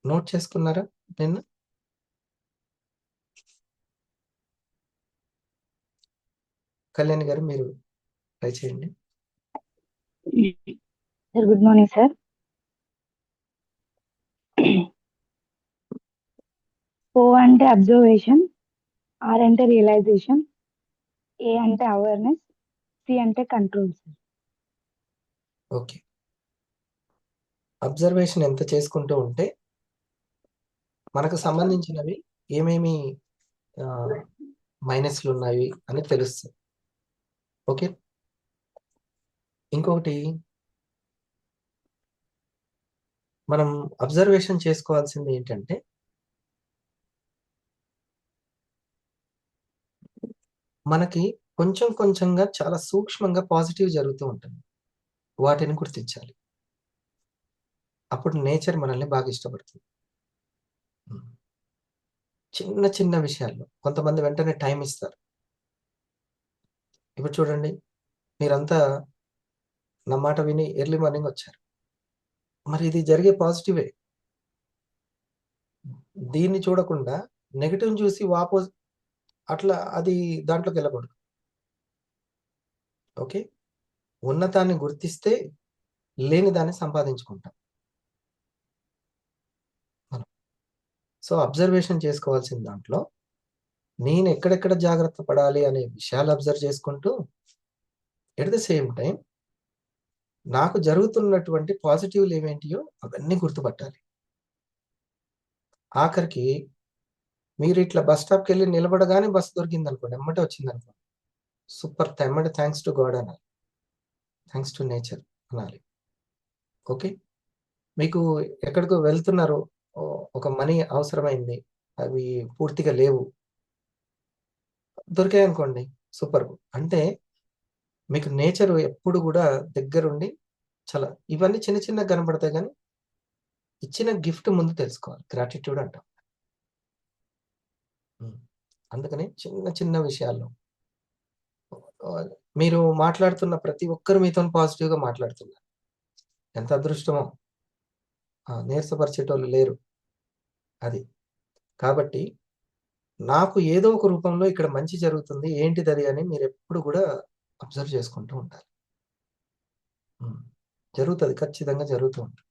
S1: నోట్ చేసుకున్నారా నిన్న? కళ్యాణ్ గారు మీరు ట్రై చేయండి.
S2: Sir, good morning sir. O అంటే అబ్జర్వేషన్, R అంటే రియలైజేషన్, A అంటే అవేర్నెస్, C అంటే కంట్రోల్ సార్.
S1: ఓకే, అబ్జర్వేషన్ ఎంత చేసుకుంటూ ఉంటే మనకు సంబంధించినవి ఏమేమి మైనస్లు ఉన్నాయి అని తెలుస్తుంది. ఓకే, ఇంకొకటి మనం అబ్జర్వేషన్ చేసుకోవాల్సింది ఏంటంటే, మనకి కొంచెం కొంచెంగా చాలా సూక్ష్మంగా పాజిటివ్ జరుగుతూ ఉంటుంది. వాటిని గుర్తించాలి. అప్పుడు నేచర్ మనల్ని బాగా ఇష్టపడుతుంది. హ్మ్. చిన్న చిన్న విషయాల్లో కొంతమంది వెంటనే టైం ఇస్తారు. ఇప్పుడు చూడండి, మీరంతా నా మాట విని ఎర్లీ మార్నింగ్ వచ్చారు. మరి ఇది జరిగే పాజిటివే. దీన్ని చూడకుండా నెగెటివ్‌ని చూసి అట్లా అది దాంట్లోకెళ్ళకూడదు. ఓకే. ఉన్నతాన్ని గుర్తిస్తే లేని దాన్ని సంపాదించుకుంటాం మనం. సో, అబ్జర్వేషన్ చేసుకోవాల్సిన దాంట్లో నేను ఎక్కడెక్కడ జాగ్రత్త పడాలి అనే విషయాలు అబ్జర్వ్ చేసుకుంటూ, ఎట్ ద సేమ్ టైమ్ నాకు జరుగుతున్నటువంటి పాజిటివ్‌లు ఏమేంటియో అవన్నీ గుర్తుపట్టాలి. ఆఖరికి మీరిట్లా బస్ స్టాప్‌కెళ్ళి నిలబడగానే బస్ దొరికిందనుకోండి, ఎమ్మటే వచ్చిందనుకోండి. సూపర్! ఎమ్మటే థాంక్స్ టు గాడ్ అనాలి. థాంక్స్ టు నేచర్ అనాలి. ఓకే. మీకు ఎక్కడికో వెళ్తున్నారు. ఒక మనీ అవసరమైంది. అవి పూర్తిగా లేవు. దొరికాయనుకోండి. సూపర్! అంటే మీకు నేచర్ ఎప్పుడు గూడా దగ్గరుండి చాలా ఇవన్నీ చిన్న చిన్నగా కనపడతాయి గానీ, ఇచ్చిన గిఫ్ట్ ముందు తెలుసుకోవాలి. గ్రాటిట్యూడ్ అంటాం. హ్మ్. అందుకని చిన్న చిన్న విషయాల్లో ఆహ్, మీరు మాట్లాడుతున్న ప్రతి ఒక్కరు మీతోని పాజిటివ్‌గా మాట్లాడుతున్నారు. ఎంత అదృష్టమో! నీరసపరిచేటోళ్ళు లేరు. అది. కాబట్టి నాకు ఏదో ఒక రూపంలో ఇక్కడ మంచి జరుగుతుంది. ఏంటిదది అని మీరెప్పుడు గూడా అబ్జర్వ్ చేసుకుంటూ ఉండాలి. హ్మ్. జరుగుతది. ఖచ్చితంగా జరుగుతూ ఉంటది.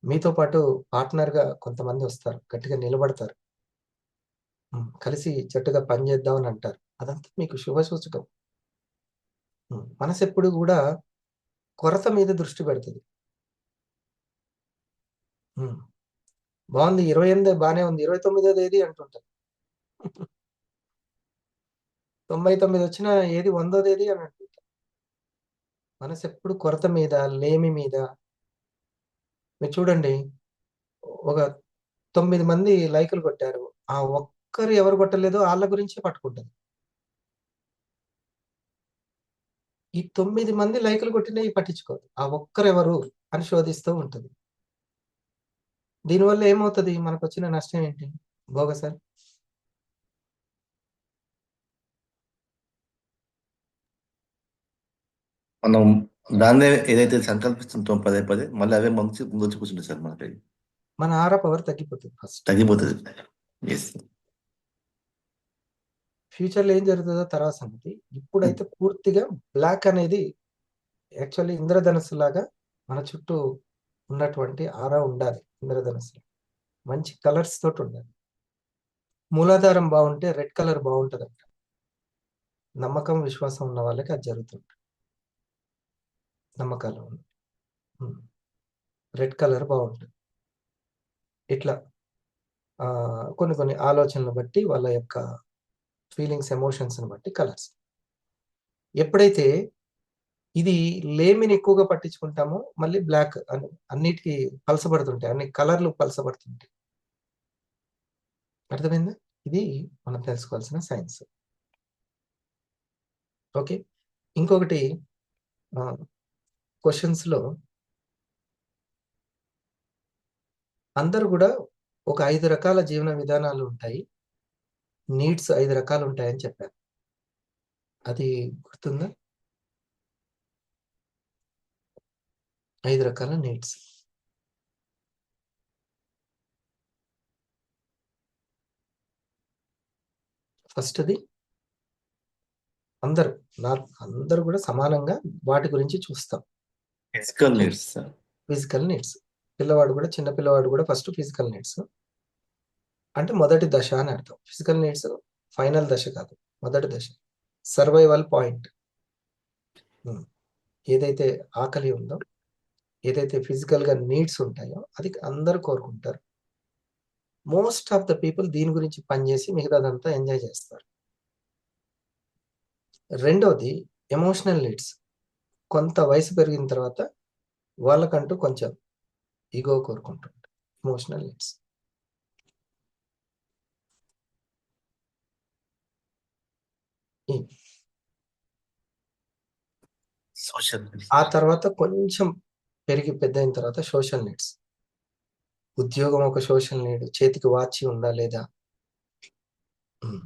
S1: మీతో పాటు పార్ట్‌నర్‌గా కొంతమందొస్తారు. గట్టిగా నిలబడతారు. కలిసి జట్టుగా పని చేద్దాం అని అంటారు. అదంతా మీకు శుభసూచకం. మనసెప్పుడు గూడా కొరత మీద దృష్టి పెడతది. హ్మ్. బావుంది 28 బానే ఉంది. 29 అంటుంటది. 99 వచ్చినా ఏది 100 అని అంటుంటది. మనసెప్పుడు కొరత మీద, లేమి మీద మీరు చూడండి ఒక 9 మంది లైకులు కొట్టారు. ఆ ఒక్కరు ఎవరు కొట్టలేదో ఆళ్ళ గురించే పట్టుకుంటది. ఈ 9 మంది లైకులు కొట్టినయి పట్టించుకోదు. ఆ ఒక్కరెవరు అని శోధిస్తూ ఉంటది. దీనివల్ల ఏమవుతది? మనకొచ్చిన నష్టం ఏంటి? బోగసా?
S3: మనం దాన్నే ఏదైతే సంకల్పిస్తుంటామో పదే పదే మళ్ళీ అవే ముందొచ్చి కూర్చుంటాయి సార్ మనకి.
S1: మన ఆరా పవర్ తగ్గిపోతది ఫస్ట్.
S3: తగ్గిపోతుంది. ఎస్.
S1: ఫ్యూచర్‌లో ఏం జరుగుతదో తర్వాత సంగతి. ఇప్పుడైతే పూర్తిగా బ్లాక్ అనేది యాక్చువల్లీ ఇంద్రధనుస్సులాగా మన చుట్టూ ఉన్నటువంటి ఆరా ఉండాలి. ఇంద్రధనుస్సు. మంచి కలర్స్ తోటుండాలి. మూలాధారం బావుంటే రెడ్ కలర్ బావుంటదంట. నమ్మకం, విశ్వాసం ఉన్న వాళ్ళకి అది జరుగుతుంది. నమ్మకాలు. హ్మ్. రెడ్ కలర్ బావుంటది. ఇట్లా కొన్ని కొన్ని ఆలోచనలు బట్టి వాళ్ళ యొక్క ఫీలింగ్స్, ఎమోషన్స్‌ని బట్టి కలర్స్. ఎప్పుడైతే ఇది లేమిని ఎక్కువగా పట్టించుకుంటామో మళ్ళీ బ్లాక్ అన్నిటికి పలసబడుతుంటాయి. అన్ని కలర్‌లు పలసబడుతుంటాయి. అర్థమైందా? ఇది మనం తెలుసుకోవాల్సిన సైన్స్. ఓకే. ఇంకొకటి ఆహ్, క్వెషన్స్‌లో అందరూ గూడా ఒక 5 రకాల జీవన విధానాలు ఉంటాయి. నీడ్స్ 5 రకాలుంటాయని చెప్పారు. అది గుర్తుందా? 5 రకాల నీడ్స్. ఫస్ట్‌ది అందరూ అందరూ గూడా సమానంగా వాటి గురించి చూస్తాం.
S3: Physical needs sir.
S1: Physical needs. పిల్లవాడు గూడా చిన్న పిల్లవాడు గూడా ఫస్ట్ ఫిజికల్ నీడ్స్. అంటే మొదటి దశ అని అర్థం. ఫిజికల్ నీడ్స్ ఫైనల్ దశ కాదు. మొదటి దశ. Survival point. హ్మ్. ఏదైతే ఆకలి ఉందో, ఏదైతే ఫిజికల్‌గా నీడ్స్ ఉంటాయో అది అందరూ కోరుకుంటారు. మోస్ట్ ఆఫ్ ద పీపుల్ దీని గురించి పని జేసి మిగతాదంతా ఎంజాయ్ జేస్తారు. రెండోది ఎమోషనల్ నీడ్స్. కొంత వయసు పెరిగిన తర్వాత వాళ్ళకంటూ కొంచెం ఇగో కోరుకుంటుంటారు. Emotional needs. ఈ
S3: సోషల్
S1: ఆ తర్వాత కొంచెం పెరిగి పెద్ద అయిన తర్వాత సోషల్ నీడ్స్. ఉద్యోగం ఒక సోషల్ నీడ్, చేతికి వాచి ఉందా లేదా, ఉమ్.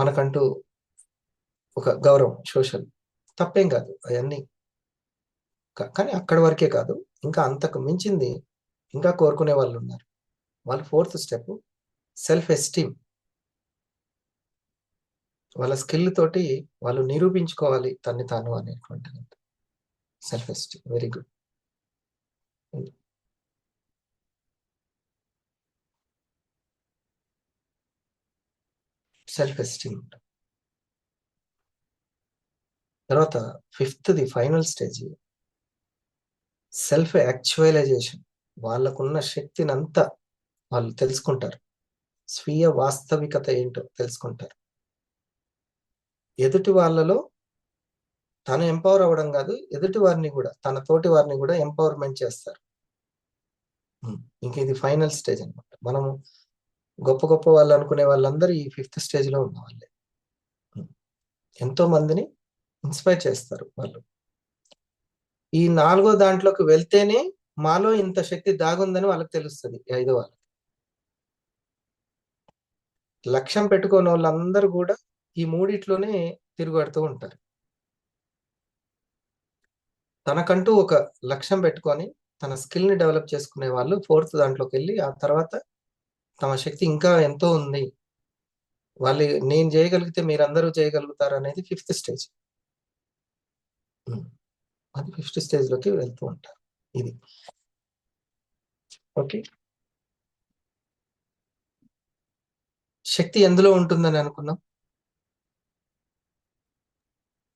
S1: మనకంటూ ఒక గౌరవం సోషల్, తప్పేం కాదు అవన్నీ. కానీ అక్కడి వరకే కాదు, ఇంకా అంతకు మించింది ఇంకా కోరుకునే వాళ్ళు ఉన్నారు. వాళ్ళ ఫోర్త్ స్టెప్ సెల్ఫ్ ఎస్టీమ్. వాళ్ళ స్కిల్ తోటి వాళ్ళు నిరూపించుకోవాలి తన్ని తాను అనేటువంటిది. Self esteem, very good. Self esteem. తర్వాత ఫిఫ్త్ది ఫైనల్ స్టేజ్ సెల్ఫ్ యాక్చువలైజేషన్. వాళ్ళకున్న శక్తిని అంతా వాళ్ళు తెలుసుకుంటారు, స్వీయ వాస్తవికత ఏంటో తెలుసుకుంటారు. ఎదుటి వాళ్ళలో తను ఎంపవర్ అవ్వడం కాదు, ఎదుటి వారిని కూడా, తన తోటి వారిని కూడా ఎంపవర్మెంట్ చేస్తారు. ఇంక ఇది ఫైనల్ స్టేజ్ అనమాట. మనము గొప్ప గొప్ప వాళ్ళు అనుకునే వాళ్ళందరూ ఈ ఫిఫ్త్ స్టేజ్ లో ఉన్న వాళ్ళే. ఎంతో మందిని ఇన్స్పైర్ చేస్తారు వాళ్ళు. ఈ 4వ దాంట్లోకి వెళ్తేనే మాలో ఇంత శక్తి దాగుందని వాళ్ళకి తెలుస్తుంది. 5వ వాళ్ళకి లక్ష్యం పెట్టుకున్న వాళ్ళందరూ కూడా ఈ మూడిట్లోనే తిరుగుబడుతూ ఉంటారు. తనకంటూ ఒక లక్ష్యం పెట్టుకొని తన స్కిల్ ని డెవలప్ చేసుకునే వాళ్ళు ఫోర్త్ దాంట్లోకి వెళ్ళి, ఆ తర్వాత తమ శక్తి ఇంకా ఎంతో ఉంది, వాళ్ళు నేను చేయగలిగితే మీరందరూ చేయగలుగుతారు అనేది ఫిఫ్త్ స్టేజ్. అది ఫిఫ్త్ స్టేజ్ లోకి వెళ్తూ ఉంటారు. ఇది ఓకే. శక్తి ఎందులో ఉంటుందని అనుకున్నాం?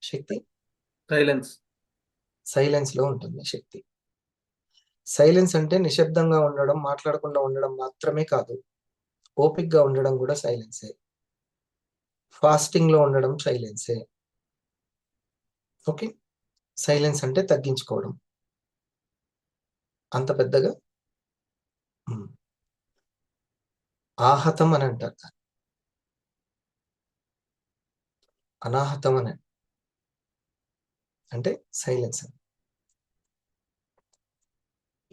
S1: శక్తి సైలెన్స్ లో ఉంటుంది. శక్తి సైలెన్స్ అంటే నిశ్శబ్దంగా ఉండడం, మాట్లాడకుండా ఉండడం మాత్రమే కాదు, ఓపిక్గా ఉండడం కూడా సైలెన్సే. ఫాస్టింగ్ లో ఉండడం సైలెన్సే. ఓకే. సైలెన్స్ అంటే తగ్గించుకోవడం. అంత పెద్దగా ఆహతం అని అంటారు దాన్ని, అనాహతం అని అంటే సైలెన్స్ అని.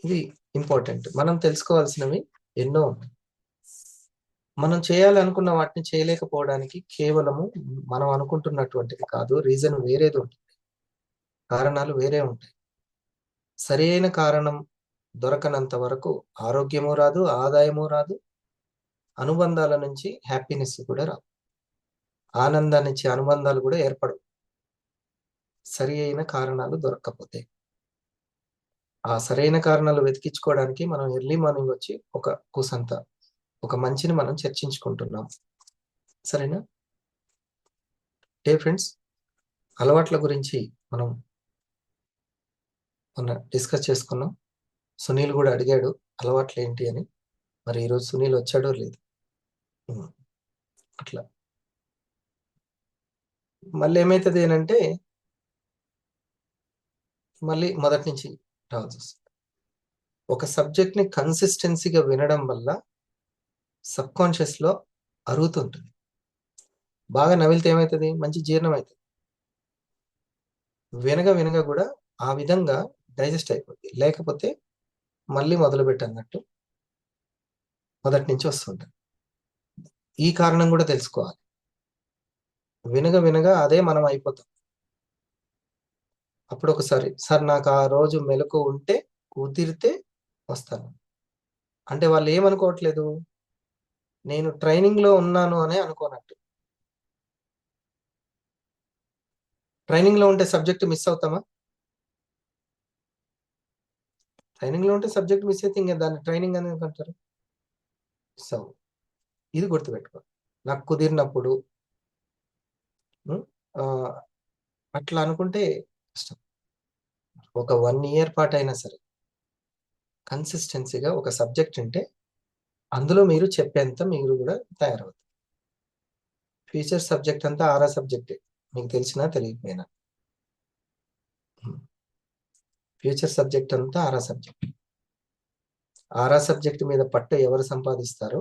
S1: ఇది ఇంపార్టెంట్. మనం తెలుసుకోవాల్సినవి ఎన్నో ఉన్నాయి. మనం చేయాలనుకున్న వాటిని చేయలేకపోవడానికి కేవలము మనం అనుకుంటున్నటువంటిది కాదు, రీజన్ వేరేది ఉంటుంది, కారణాలు వేరే ఉంటాయి. సరైన కారణం దొరకనంత వరకు ఆరోగ్యము రాదు, ఆదాయము రాదు, అనుబంధాల నుంచి హ్యాపీనెస్ కూడా రాదు, ఆనందాన్ని ఇచ్చే అనుబంధాలు కూడా ఏర్పడవు సరి అయిన కారణాలు దొరకకపోతే. ఆ సరైన కారణాలు వెతికించుకోవడానికి మనం ఎర్లీ మార్నింగ్ వచ్చి ఒక కూసంత ఒక మంచిని మనం చర్చించుకుంటున్నాం. సరేనా? ఏ ఫ్రెండ్స్, అలవాట్ల గురించి మనం మొన్న డిస్కస్ చేసుకున్నాం. సునీల్ కూడా అడిగాడు అలవాట్లు ఏంటి అని. మరి ఈరోజు సునీల్ వచ్చాడో లేదు. అట్లా మళ్ళీ ఏమవుతుంది అంటే మళ్ళీ మొదటి నుంచి రావాల్సి వస్తుంది. ఒక సబ్జెక్ట్ ని కన్సిస్టెన్సీగా వినడం వల్ల సబ్ కాన్షియస్ లో అరుగుతుంటుంది. బాగా నవిలితే ఏమవుతుంది? మంచి జీర్ణం అవుతుంది. వినగా వినగా కూడా ఆ విధంగా డైజెస్ట్ అయిపోతుంది. లేకపోతే మళ్ళీ మొదలు పెట్టన్నట్టు మొదటి నుంచి వస్తుంటుంది. ఈ కారణం కూడా తెలుసుకోవాలి. వినగా వినగా అదే మనం అయిపోతాం. అప్పుడు ఒకసారి సార్ నాకు ఆ రోజు మెలకు ఉంటే కుదిరితే వస్తాను అంటే వాళ్ళు ఏమనుకోవట్లేదు, నేను ట్రైనింగ్ లో ఉన్నాను అనే అనుకోనట్టు. ట్రైనింగ్ లో ఉంటే సబ్జెక్ట్ మిస్ అవుతామా? ట్రైనింగ్ లో ఉంటే సబ్జెక్ట్ మిస్ అయితే ఇంకా దాన్ని ట్రైనింగ్ అని అంటారు. సో ఇది గుర్తుపెట్టుకో. నాకు కుదిరినప్పుడు అట్లా అనుకుంటే కష్టం. ఒక 1 year పాటు అయినా సరే కన్సిస్టెన్సీగా ఒక సబ్జెక్ట్ ఉంటే అందులో మీరు చెప్పేంత మీరు కూడా తయారవుతారు. ఫ్యూచర్ సబ్జెక్ట్ అంతా 6 సబ్జెక్టే, మీకు తెలిసినా తెలియకపోయినా. ఫ్యూచర్ సబ్జెక్ట్ అంతా 6 సబ్జెక్ట్. 6 సబ్జెక్ట్ మీద పట్టు ఎవరు సంపాదిస్తారో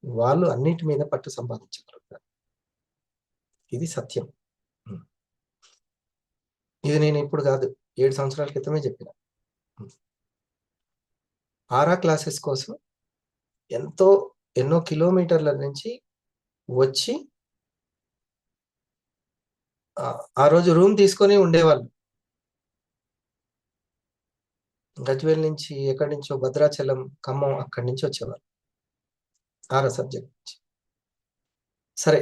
S1: వాళ్ళు అన్నిటి మీద పట్టు సంపాదించగలుగుతారు. ఇది సత్యం. ఇది నేను ఇప్పుడు కాదు, 7 సంవత్సరాల క్రితమే చెప్పిన. ఆరా క్లాసెస్ కోసం ఎన్నో కిలోమీటర్ల నుంచి వచ్చి ఆ రోజు రూమ్ తీసుకొని ఉండేవాళ్ళు. గజ్వేల్ నుంచి, ఎక్కడి నుంచో, భద్రాచలం, ఖమ్మం, అక్కడి నుంచి వచ్చేవాళ్ళు ఆరా సబ్జెక్ట్ నుంచి. సరే,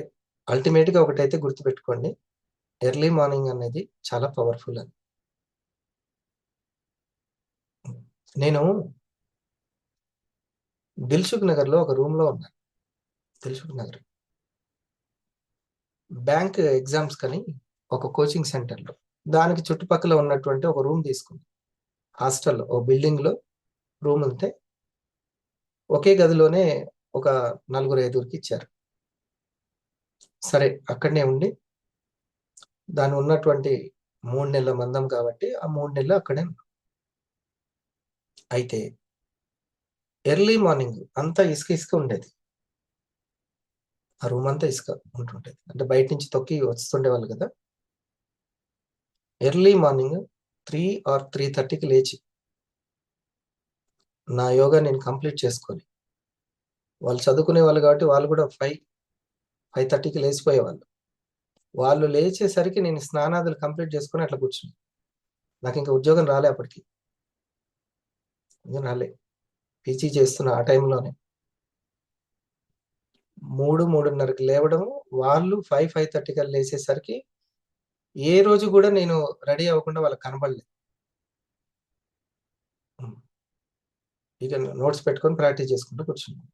S1: అల్టిమేట్గా ఒకటైతే గుర్తుపెట్టుకోండి, ఎర్లీ మార్నింగ్ అనేది చాలా పవర్ఫుల్ అని. నేను దిల్సుఖ్ నగర్లో ఒక రూమ్లో ఉన్నాను. దిల్సుఖ్ నగర్ బ్యాంక్ ఎగ్జామ్స్ కని ఒక కోచింగ్ సెంటర్లో, దానికి చుట్టుపక్కల ఉన్నటువంటి ఒక రూమ్ తీసుకుంది. హాస్టల్లో ఓ బిల్డింగ్లో రూమ్ ఉంటే ఒకే గదిలోనే ఒక 4-5 ఇచ్చారు. సరే, అక్కడనే ఉండి దాని ఉన్నటువంటి 3 నెలల మందం కాబట్టి ఆ 3 నెలలు అక్కడే ఉన్నాం. అయితే ఎర్లీ మార్నింగ్ అంతా ఇసుక ఉండేది. ఆ రూమ్ అంతా ఇసుక ఉంటుండేది, అంటే బయట నుంచి తొక్కి వస్తుండేవాళ్ళు కదా. ఎర్లీ మార్నింగ్ 3 or 3:30కి లేచి నా యోగా నేను కంప్లీట్ చేసుకొని, వాళ్ళు చదువుకునే వాళ్ళు కాబట్టి వాళ్ళు కూడా 5:30కి లేచిపోయేవాళ్ళు. వాళ్ళు లేచేసరికి నేను స్నానాదులు కంప్లీట్ చేసుకొని అట్లా కూర్చుని, నాకు ఇంకా ఉద్యోగం రాలే అప్పటికి, రాలే, పీజీ చేస్తున్న ఆ టైంలోనే 3-3:30కి లేవడము, వాళ్ళు 5:30కి లేచేసరికి ఏ రోజు కూడా నేను రెడీ అవ్వకుండా వాళ్ళకి కనబడలేదు. ఇక నోట్స్ పెట్టుకొని ప్రాక్టీస్ చేసుకుంటూ కూర్చున్నాను.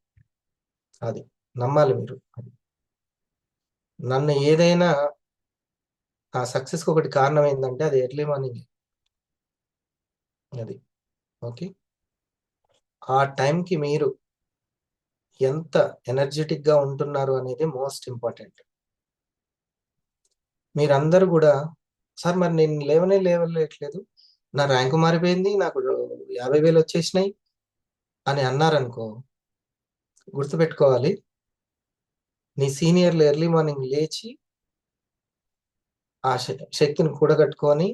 S1: అది నమ్మాలి మీరు. అది నన్ను ఏదైనా ఆ సక్సెస్కి ఒకటి కారణం ఏంటంటే అది ఎర్లీ మార్నింగ్. అది ఓకే. ఆ టైంకి మీరు ఎంత ఎనర్జెటిక్గా ఉంటున్నారు అనేది మోస్ట్ ఇంపార్టెంట్. మీరందరూ కూడా, సార్ మరి నేను లేవలేట్లేదు, నా ర్యాంకు మారిపోయింది, నాకు 50,000 వచ్చేసినాయి అని అన్నారనుకో, గుర్తుపెట్టుకోవాలి, నీ సీనియర్లు ఎర్లీ మార్నింగ్ లేచి ఆ శక్తిని కూడగట్టుకొని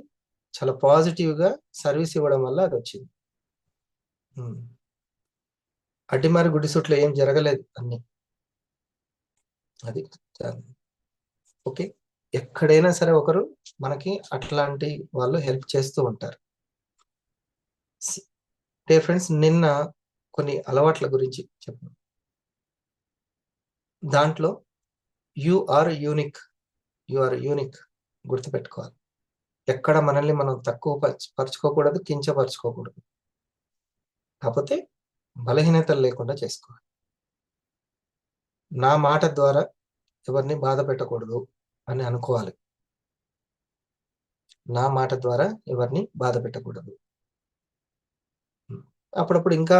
S1: చాలా పాజిటివ్గా సర్వీస్ ఇవ్వడం వల్ల అది వచ్చింది. అడ్డిమారి గుడిసుట్లో ఏం జరగలేదు అన్ని. అది ఓకే. ఎక్కడైనా సరే ఒకరు మనకి అట్లాంటి వాళ్ళు హెల్ప్ చేస్తూ ఉంటారు. ఫ్రెండ్స్, నిన్న కొన్ని అలవాట్ల గురించి చెప్పాను. దాంట్లో యు ఆర్ యూనిక్ గుర్తుపెట్టుకోవాలి. ఎక్కడ మనల్ని మనం తక్కువ పరుచుకోకూడదు, కించపరుచుకోకూడదు. కాకపోతే బలహీనతలు లేకుండా చేసుకోవాలి. నా మాట ద్వారా ఎవరిని బాధ పెట్టకూడదు అని అనుకోవాలి. నా మాట ద్వారా ఎవరిని బాధ పెట్టకూడదు. అప్పుడప్పుడు ఇంకా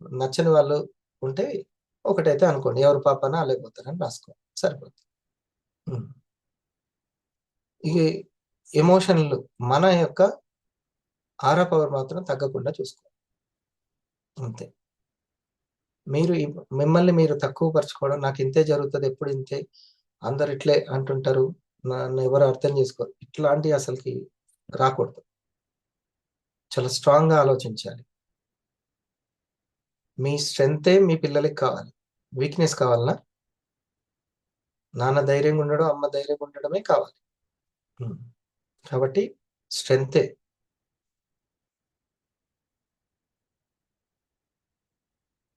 S1: నచ్చని వాళ్ళు ఉంటే ఒకటైతే అనుకోండి, ఎవరు పాపన అలేకపోతారని రాసుకోండి, సరిపోతుంది. ఈ ఎమోషన్లు మన యొక్క ఆరా పవర్ మాత్రం తగ్గకుండా చూసుకోవాలి, అంతే. మీరు మిమ్మల్ని మీరు తక్కువ పరచుకోవడం, నాకు ఇంతే జరుగుతుంది, ఎప్పుడు ఇంతే, అందరు ఇట్లే అంటుంటారు, నన్ను ఎవరు అర్థం చేసుకోరు, ఇట్లాంటివి అసలుకి రాకూడదు. చాలా స్ట్రాంగ్గా ఆలోచించాలి. మీ స్ట్రెంతే మీ పిల్లలకి కావాలి, వీక్నెస్ కావాలనా? నాన్న ధైర్యంగా ఉండడం, అమ్మ ధైర్యంగా ఉండడమే కావాలి. కాబట్టి స్ట్రెంతే.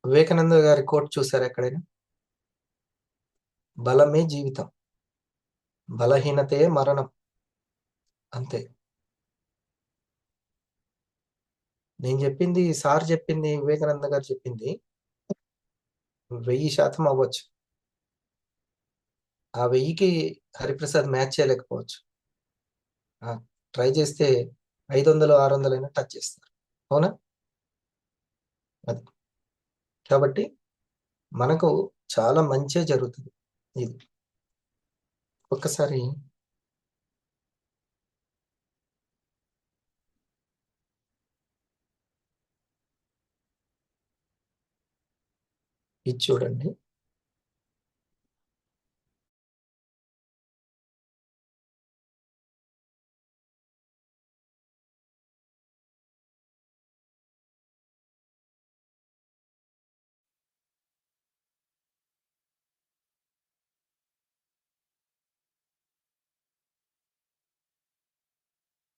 S1: వివేకానంద గారి కోట్ చూసారు ఎక్కడైనా? బలమే జీవితం, బలహీనతే మరణం, అంతే. నేను చెప్పింది, సార్ చెప్పింది, వివేకానంద గారు చెప్పింది 1000% అవ్వచ్చు. ఆ 1000కి హరిప్రసాద్ మ్యాచ్ చేయలేకపోవచ్చు. ట్రై చేస్తే 500-600 అయినా టచ్ చేస్తారు, అవునా? అది కాబట్టి మనకు చాలా మంచి జరుగుతుంది. ఇది ఒక్కసారి ఇది చూడండి.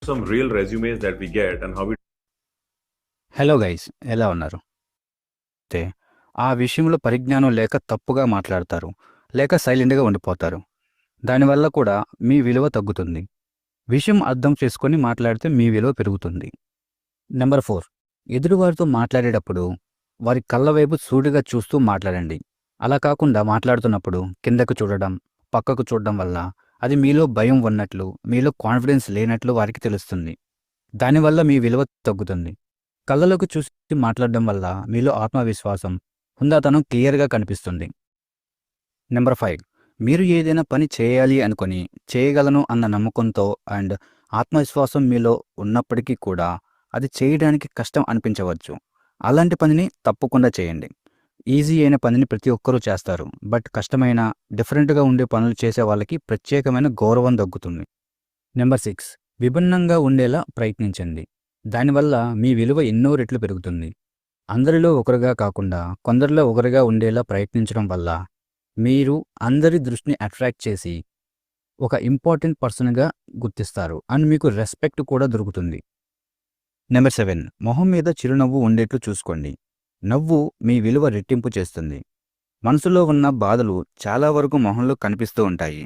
S4: some real resumes that we get and how we
S5: hello guys, ఎలా ఉన్నారు? అయితే ఆ విషయంలో పరిజ్ఞానం లేక తప్పుగా మాట్లాడతారు, లేక సైలెంట్గా ఉండిపోతారు. దానివల్ల కూడా మీ విలువ తగ్గుతుంది. విషయం అర్థం చేసుకొని మాట్లాడితే మీ విలువ పెరుగుతుంది. నెంబర్ 4, ఎదురువారితో మాట్లాడేటప్పుడు వారి కళ్ళ వైపు సూటిగా చూస్తూ మాట్లాడండి. అలా కాకుండా మాట్లాడుతున్నప్పుడు కిందకు చూడడం, పక్కకు చూడడం వల్ల అది మీలో భయం ఉన్నట్లు, మీలో కాన్ఫిడెన్స్ లేనట్లు వారికి తెలుస్తుంది. దానివల్ల మీ విలువ తగ్గుతుంది. కళ్ళలోకి చూసి మాట్లాడడం వల్ల మీలో ఆత్మవిశ్వాసం, హుందాతనం క్లియర్గా కనిపిస్తుంది. నెంబర్ 5, మీరు ఏదైనా పని చేయాలి అనుకొని చేయగలను అన్న నమ్మకంతో అండ్ ఆత్మవిశ్వాసం మీలో ఉన్నప్పటికీ కూడా అది చేయడానికి కష్టం అనిపించవచ్చు. అలాంటి పనిని తప్పకుండా చేయండి. ఈజీ అయిన పనిని ప్రతి ఒక్కరూ చేస్తారు, బట్ కష్టమైన, డిఫరెంట్గా ఉండే పనులు చేసే వాళ్ళకి ప్రత్యేకమైన గౌరవం దక్కుతుంది. నెంబర్ 6, విభిన్నంగా ఉండేలా ప్రయత్నించండి. దానివల్ల మీ విలువ ఎన్నో రెట్లు పెరుగుతుంది. అందరిలో ఒకరుగా కాకుండా కొందరిలో ఒకరుగా ఉండేలా ప్రయత్నించడం వల్ల మీరు అందరి దృష్టిని అట్రాక్ట్ చేసి ఒక ఇంపార్టెంట్ పర్సన్గా గుర్తిస్తారు అండ్ మీకు రెస్పెక్ట్ కూడా దొరుకుతుంది. నెంబర్ 7, మొహం మీద చిరునవ్వు ఉండేట్లు చూసుకోండి. నవ్వు మీ విలువ రెట్టింపు చేస్తుంది. మనసులో ఉన్న బాధలు చాలా వరకు మొహంలో కనిపిస్తూ ఉంటాయి.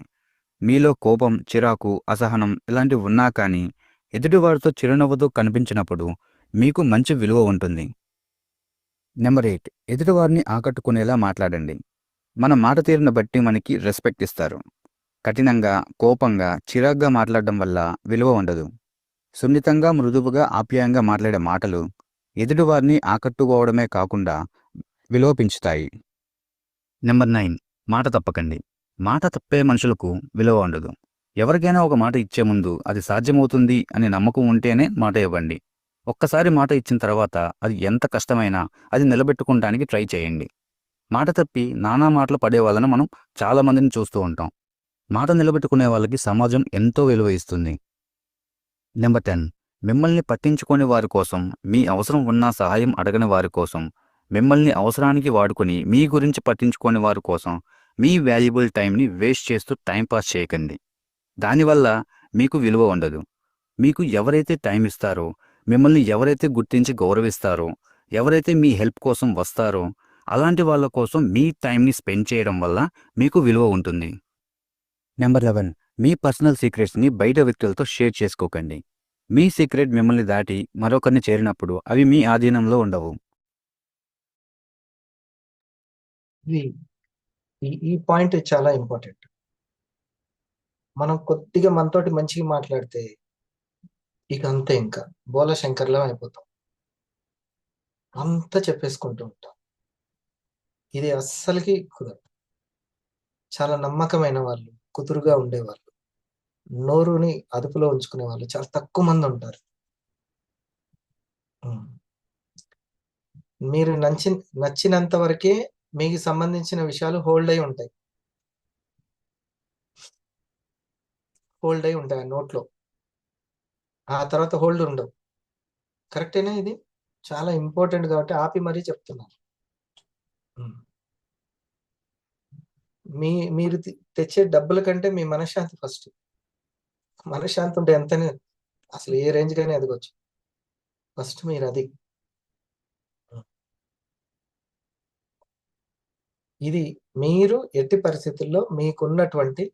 S5: మీలో కోపం, చిరాకు, అసహనం ఇలాంటివి ఉన్నా కానీ ఎదుటివారితో చిరునవ్వుతో కనిపించినప్పుడు మీకు మంచి విలువ ఉంటుంది. నెంబర్ 8, ఎదుటివారిని ఆకట్టుకునేలా మాట్లాడండి. మన మాట తీరును బట్టి మనకి రెస్పెక్ట్ ఇస్తారు. కఠినంగా, కోపంగా, చిరాగ్గా మాట్లాడడం వల్ల విలువ ఉండదు. సున్నితంగా, మృదువుగా, ఆప్యాయంగా మాట్లాడే మాటలు ఎదుటివారిని ఆకట్టుకోవడమే కాకుండా విలువ పెంచుతాయి. నెంబర్ 9, మాట తప్పకండి. మాట తప్పే మనుషులకు విలువ ఉండదు. ఎవరికైనా ఒక మాట ఇచ్చే ముందు అది సాధ్యమవుతుంది అనే నమ్మకం ఉంటేనే మాట ఇవ్వండి. ఒక్కసారి మాట ఇచ్చిన తర్వాత అది ఎంత కష్టమైనా అది నిలబెట్టుకోవడానికి ట్రై చేయండి. మాట తప్పి నానా మాటలు పడే వాళ్ళని మనం చాలామందిని చూస్తూ ఉంటాం. మాట నిలబెట్టుకునే వాళ్ళకి సమాజం ఎంతో విలువ ఇస్తుంది. నెంబర్ 10, మిమ్మల్ని పట్టించుకునే వారి కోసం, మీ అవసరం ఉన్నా సహాయం అడగని వారి కోసం, మిమ్మల్ని అవసరానికి వాడుకొని మీ గురించి పట్టించుకునే వారి కోసం మీ వాల్యుబుల్ టైంని వేస్ట్ చేస్తూ టైంపాస్ చేయకండి. దానివల్ల మీకు విలువ ఉండదు. మీకు ఎవరైతే టైం ఇస్తారో, మిమ్మల్ని ఎవరైతే గుర్తించి గౌరవిస్తారో, ఎవరైతే మీ హెల్ప్ కోసం వస్తారో అలాంటి వాళ్ళ కోసం మీ టైంని స్పెండ్ చేయడం వల్ల మీకు విలువ ఉంటుంది. నెంబర్ 11, మీ పర్సనల్ సీక్రెట్స్ని బయట వ్యక్తులతో షేర్ చేసుకోకండి. మీ సీక్రెట్ మిమ్మల్ని దాటి మరొకరిని చేరినప్పుడు అవి మీ ఆధీనంలో ఉండవు.
S1: ఈ పాయింట్ చాలా ఇంపార్టెంట్. మనం కొద్దిగా మనతోటి మంచిగా మాట్లాడితే ఇక అంతే, ఇంకా బోల శంకర్లా అయిపోతాం. అంతా చెప్పేసుకుంటూ ఉంటాం. ఇది అస్సలకి కుదరదు. చాలా నమ్మకమైన వాళ్ళు, కుదురుగా ఉండేవాళ్ళు, నోరుని అదుపులో ఉంచుకునే వాళ్ళు చాలా తక్కువ మంది ఉంటారు. మీరు నచ్చినంత వరకే మీకు సంబంధించిన విషయాలు హోల్డ్ అయి ఉంటాయి ఆ నోట్లో. ఆ తర్వాత హోల్డ్ ఉండవు. కరెక్టేనా? ఇది చాలా ఇంపార్టెంట్ కాబట్టి ఆపి మరీ చెప్తున్నాను. మీరు తెచ్చే డబ్బుల కంటే మీ మనశ్శాంతి ఫస్ట్. మనశ్శాంతి ఉంటే ఎంతనే, అసలు ఏ రేంజ్ గానే ఎదగొచ్చు. ఫస్ట్ మీరు అది. ఇది మీరు ఎట్టి పరిస్థితుల్లో మీకున్నటువంటి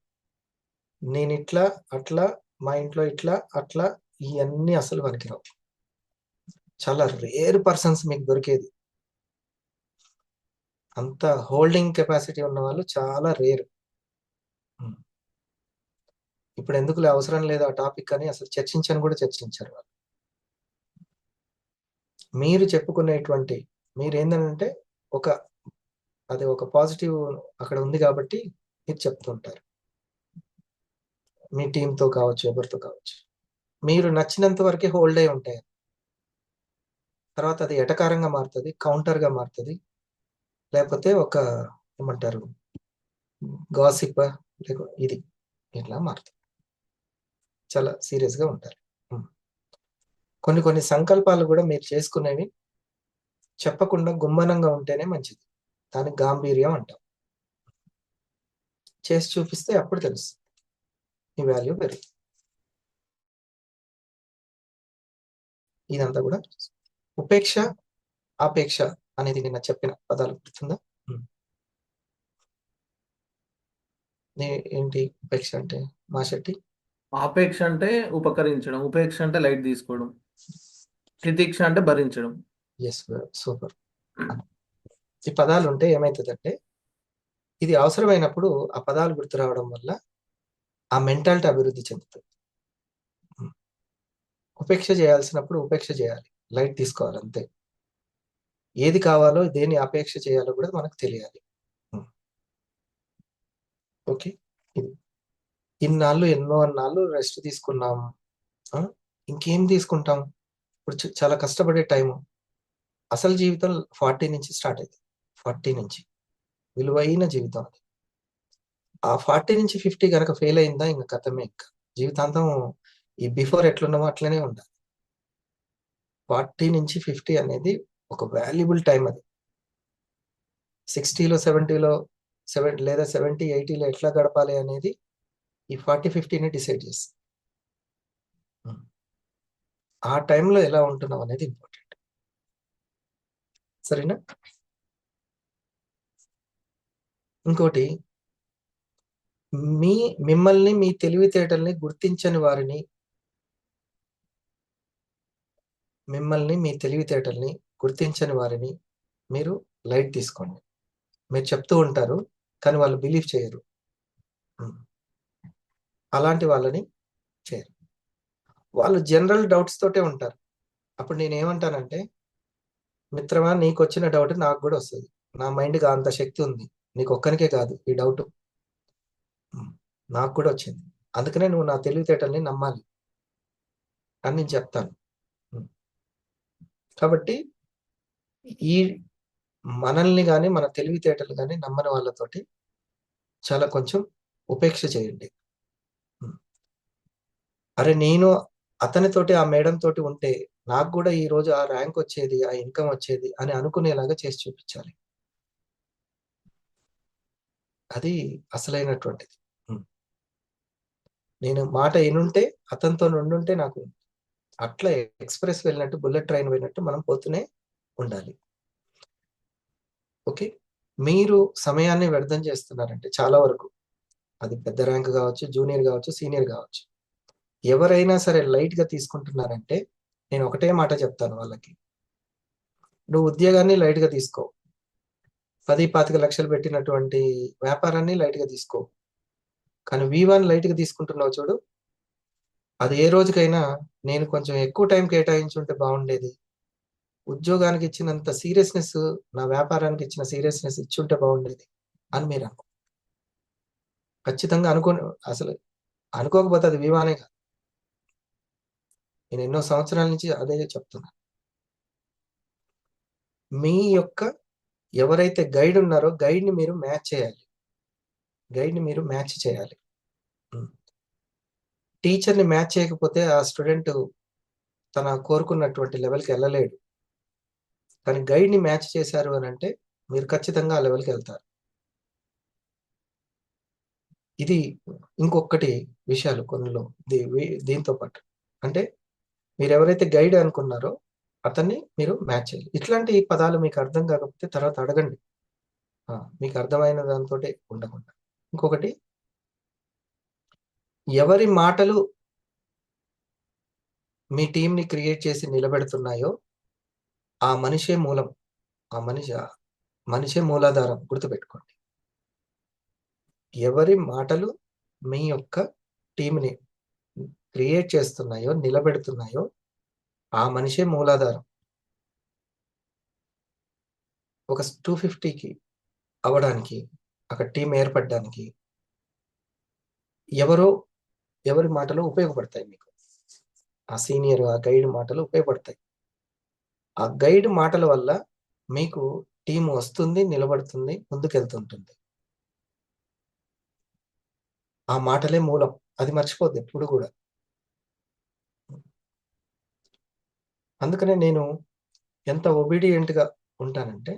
S1: నేను ఇట్లా అట్లా, మా ఇంట్లో ఇట్లా అట్లా, ఇవన్నీ అసలు పనికిరావు. చాలా రేర్ పర్సన్స్ మీకు దొరికేది. అంత హోల్డింగ్ కెపాసిటీ ఉన్న వాళ్ళు చాలా రేర్. ఇప్పుడు ఎందుకులే, అవసరం లేదు ఆ టాపిక్ అని అసలు చర్చించని కూడా చర్చించారు వాళ్ళు. మీరు చెప్పుకునేటువంటి మీరేంటంటే అది ఒక పాజిటివ్ అక్కడ ఉంది కాబట్టి మీరు చెప్తుంటారు. మీ టీంతో కావచ్చు, ఎవరితో కావచ్చు. మీరు నచ్చినంత వరకే హోల్డ్ అయి ఉంటాయి. తర్వాత అది ఎటకారంగా మారుతుంది, కౌంటర్గా మారుతుంది, లేకపోతే ఏమంటారు, గాసిప్, ఇది ఇట్లా మారుతుంది. చాలా సీరియస్గా ఉంటారు. కొన్ని సంకల్పాలు కూడా మీరు చేసుకునేవి చెప్పకుండా గుమ్మనంగా ఉంటేనే మంచిది. దానికి గాంభీర్యం అంటాం. చేసి చూపిస్తే అప్పుడు తెలుస్తుంది మీ వాల్యూ పెరుగుతుంది. ఇదంతా కూడా ఉపేక్ష, ఆపేక్ష అనేది నిన్న చెప్పిన పదాలు గుర్తుందా? ఏంటి ఉపేక్ష అంటే మాషెట్టి?
S6: ఆపేక్ష అంటే ఉపకరించడం, ఉపేక్ష అంటే లైట్ తీసుకోవడం, తితిక్ష అంటే భరించడం.
S1: Yes, super. ఈ పదాలు ఉంటే ఏమవుతుందంటే ఇది అవసరమైనప్పుడు ఆ పదాలు గుర్తు రావడం వల్ల ఆ మెంటాలిటీ అభివృద్ధి చెందుతుంది. ఉపేక్ష చేయాల్సినప్పుడు ఉపేక్ష చేయాలి, లైట్ తీసుకోవాలి అంతే. ఏది కావాలో దేన్ని అపేక్ష చేయాలో కూడా మనకు తెలియాలి. ఓకే, ఇది ఇన్నాళ్ళు ఎన్నో అన్నాళ్ళు రెస్ట్ తీసుకున్నాం, ఇంకేం తీసుకుంటాం? ఇప్పుడు చాలా కష్టపడే టైము. అసలు జీవితం 40 నుంచి స్టార్ట్ అయింది. 40 నుంచి విలువైన జీవితం అది. ఆ 40 నుంచి 50 కనుక ఫెయిల్ అయిందా ఇంకా కథమే. ఇంకా జీవితాంతం ఈ బిఫోర్ ఎట్లున్నామో అట్లనే ఉండాలి. 40 నుంచి 50 అనేది ఒక వాల్యుబుల్ టైం. అది 60లో 70లో లేదా 70 80లో ఎట్లా గడపాలి అనేది ఈ 40-50ని డిసైడ్ చేస్తుంది. ఆ టైంలో ఎలా ఉంటున్నాం అనేది ఇంపార్టెంట్. సరేనా? ఇంకోటి, మిమ్మల్ని మీ తెలివితేటల్ని గుర్తించని వారిని, మీరు లైట్ తీసుకోండి. మీరు చెప్తూ ఉంటారు కానీ వాళ్ళు బిలీవ్ చేయరు. అలాంటి వాళ్ళని చేయరు. వాళ్ళు జనరల్ డౌట్స్ తోటే ఉంటారు. అప్పుడు నేను ఏమంటానంటే, మిత్రమా నీకు వచ్చిన డౌట్ నాకు కూడా వస్తుంది. నా మైండ్కి అంత శక్తి ఉంది. నీకు ఒక్కరికే కాదు ఈ డౌట్, నాకు కూడా వచ్చింది. అందుకనే నువ్వు నా తెలివితేటల్ని నమ్మాలి అని నేను చెప్తాను. కాబట్టి ఈ మనల్ని కానీ మన తెలివితేటలు కానీ నమ్మని వాళ్ళతోటి చాలా కొంచెం ఉపేక్ష చేయండి. అరే నేను అతనితోటి ఆ మేడం తోటి ఉంటే నాకు కూడా ఈ రోజు ఆ ర్యాంక్ వచ్చేది, ఆ ఇన్కమ్ వచ్చేది అని అనుకునేలాగా చేసి చూపించాలి. అది అసలైనటువంటిది. నేను మాట ఎనుంటే అతనితో నుండుంటే నాకు అట్లా ఎక్స్ప్రెస్ వెళ్ళినట్టు, బుల్లెట్ ట్రైన్ వెళ్ళినట్టు మనం పోతూనే ఉండాలి. ఓకే, మీరు సమయాన్ని వ్యర్థం చేస్తున్నారంటే చాలా వరకు, అది పెద్ద ర్యాంక్ కావచ్చు, జూనియర్ కావచ్చు, సీనియర్ కావచ్చు, ఎవరైనా సరే లైట్ గా తీసుకుంటున్నారంటే నేను ఒకటే మాట చెప్తాను వాళ్ళకి, నువ్వు ఉద్యోగాన్ని లైట్ గా తీసుకో, 10-25 లక్షలు పెట్టినటువంటి వ్యాపారాన్ని లైట్ గా తీసుకో, కానీ V1 లైట్ గా తీసుకుంటున్నావు చూడు, అది ఏ రోజుకైనా నేను కొంచెం ఎక్కువ టైం కేటాయించుంటే బాగుండేది, ఉద్యోగానికి ఇచ్చినంత సీరియస్నెస్ నా వ్యాపారానికి ఇచ్చిన సీరియస్నెస్ ఇచ్చుంటే బాగుండేది అని మీరు అనుకో. ఖచ్చితంగా అసలు అనుకోకపోతే అది V1 కాదు. నేను ఎన్నో సంవత్సరాల నుంచి అదే చెప్తున్నా. మీ యొక్క ఎవరైతే గైడ్ ఉన్నారో గైడ్ని మీరు మ్యాచ్ చేయాలి. టీచర్ని మ్యాచ్ చేయకపోతే ఆ స్టూడెంట్ తన కోరుకున్నటువంటి లెవెల్కి వెళ్ళలేడు. కానీ గైడ్ని మ్యాచ్ చేశారు అని అంటే మీరు ఖచ్చితంగా ఆ లెవెల్కి వెళ్తారు. ఇది ఇంకొకటి విషయాలు కొన్నిలో దీంతో పాటు, అంటే మీరు ఎవరైతే గైడ్ అనుకున్నారో అతన్ని మీరు మ్యాచ్ చేయాలి. ఇట్లాంటి పదాలు మీకు అర్థం కాకపోతే తర్వాత అడగండి, మీకు అర్థమైన దాంతో ఉండకుండా. ఇంకొకటి, ఎవరి మాటలు మీ టీంని క్రియేట్ చేసి నిలబెడుతున్నాయో ఆ మనిషే మూలం, ఆ మనిషే మూలాధారం. గుర్తుపెట్టుకోండి, ఎవరి మాటలు మీ యొక్క టీంని క్రియేట్ చేస్తున్నాయో, నిలబెడుతున్నాయో ఆ మనిషే మూలాధారం. ఒక 250కి అవ్వడానికి, అక్కడ టీం ఏర్పడడానికి ఎవరి మాటలు ఉపయోగపడతాయి మీకు, ఆ సీనియర్, ఆ గైడ్ మాటలు ఉపయోగపడతాయి. ఆ గైడ్ మాటల వల్ల మీకు టీం వస్తుంది, నిలబడుతుంది, ముందుకెళ్తుంటుంది. ఆ మాటలే మూలం, అది మర్చిపోద్దు ఎప్పుడు కూడా. అందుకనే నేను ఎంత ఒబీడియంట్గా ఉంటానంటే,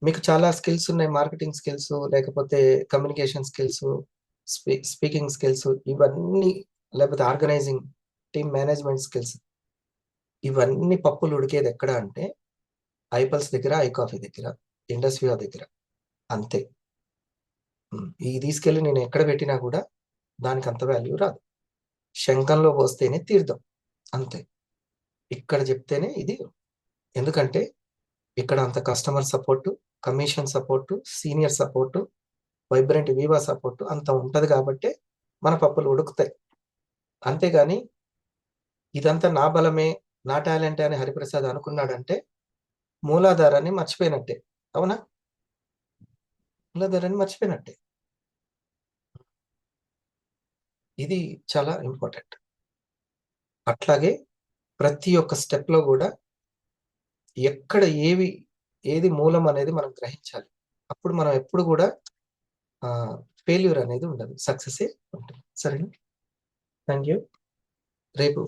S1: మీకు చాలా స్కిల్స్ ఉన్నాయి, మార్కెటింగ్ స్కిల్స్, లేకపోతే కమ్యూనికేషన్ స్కిల్స్, స్పీకింగ్ స్కిల్స్, ఇవన్నీ, లేకపోతే ఆర్గనైజింగ్ టీమ్ మేనేజ్మెంట్ స్కిల్స్, ఇవన్నీ పప్పులు ఉడికేది ఎక్కడ అంటే ఐపల్స్ దగ్గర, ఐకాఫీ దగ్గర, ఇండస్ట్రియా దగ్గర, అంతే. ఇది తీసుకెళ్ళి నేను ఎక్కడ పెట్టినా కూడా దానికి అంత వాల్యూ రాదు. శంఖంలో పోస్తేనే తీర్థం, అంతే. ఇక్కడ చెప్తేనే ఇది, ఎందుకంటే ఇక్కడ అంత customer support, commission support, senior support, vibrant viva support అంత ఉంటది కాబట్టి మన పప్పులు ఉడుకుతాయి. అంతేగాని ఇదంతా నా బలమే, నా టాలెంటే అని హరిప్రసాద్ అనుకున్నాడంటే మూలాధారాన్ని మర్చిపోయినట్టే. అవునా? మూలాధారాన్ని మర్చిపోయినట్టే. ఇది చాలా ఇంపార్టెంట్. అట్లాగే ప్రతి ఒక్క స్టెప్ లో కూడా ఎక్కడ ఏది మూలం అనేది మనం గ్రహించాలి. అప్పుడు మనం ఎప్పుడు కూడా ఫెయిల్యూర్ అనేది ఉండదు, సక్సెస్ ఉంటుంది. సరేనా? Thank you. రేపు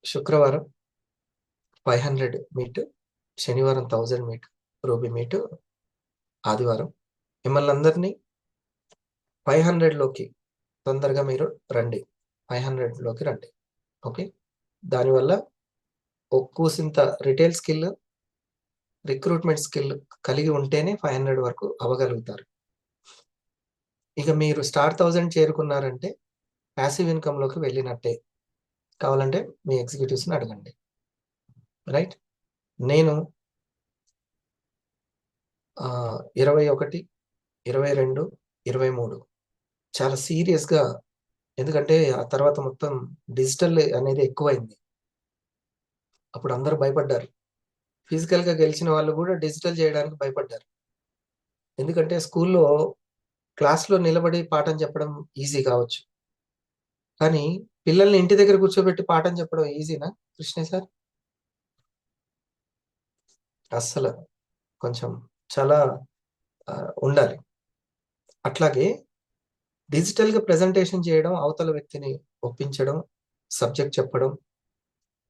S1: శుక్రవారం 500 మీట్, శనివారం 1000 మీట్, రూబీ మీట్, ఆదివారం. మిమ్మల్ని అందరినీ 500లోకి తొందరగా మీరు రండి, 500లోకి రండి. ఓకే, దానివల్ల ఒక్కూసింత రిటైల్ స్కిల్, రిక్రూట్మెంట్ స్కిల్ కలిగి ఉంటేనే 500 వరకు అవ్వగలుగుతారు. ఇక మీరు స్టార్ 1000 చేరుకున్నారంటే ప్యాసివ్ ఇన్కమ్లోకి వెళ్ళినట్టే. కావాలంటే మీ ఎగ్జిక్యూటివ్స్ని అడగండి. రైట్? నేను 21, 22, 23 చాలా సీరియస్గా, ఎందుకంటే ఆ తర్వాత మొత్తం డిజిటల్ అనేది ఎక్కువైంది. అప్పుడు అందరూ భయపడ్డారు. ఫిజికల్గా గెలిచిన వాళ్ళు కూడా డిజిటల్ చేయడానికి భయపడ్డారు. ఎందుకంటే స్కూల్లో క్లాస్లో నిలబడి పాఠం చెప్పడం ఈజీ కావచ్చు, కానీ పిల్లల్ని ఇంటి దగ్గర కూర్చోబెట్టి పాఠం చెప్పడం ఈజీనా కృష్ణ సార్? అస్సలు కొంచెం చాలా ఉండాలి. అట్లాగే డిజిటల్గా ప్రెజెంటేషన్ చేయడం, అవతల వ్యక్తిని ఒప్పించడం, సబ్జెక్ట్ చెప్పడం,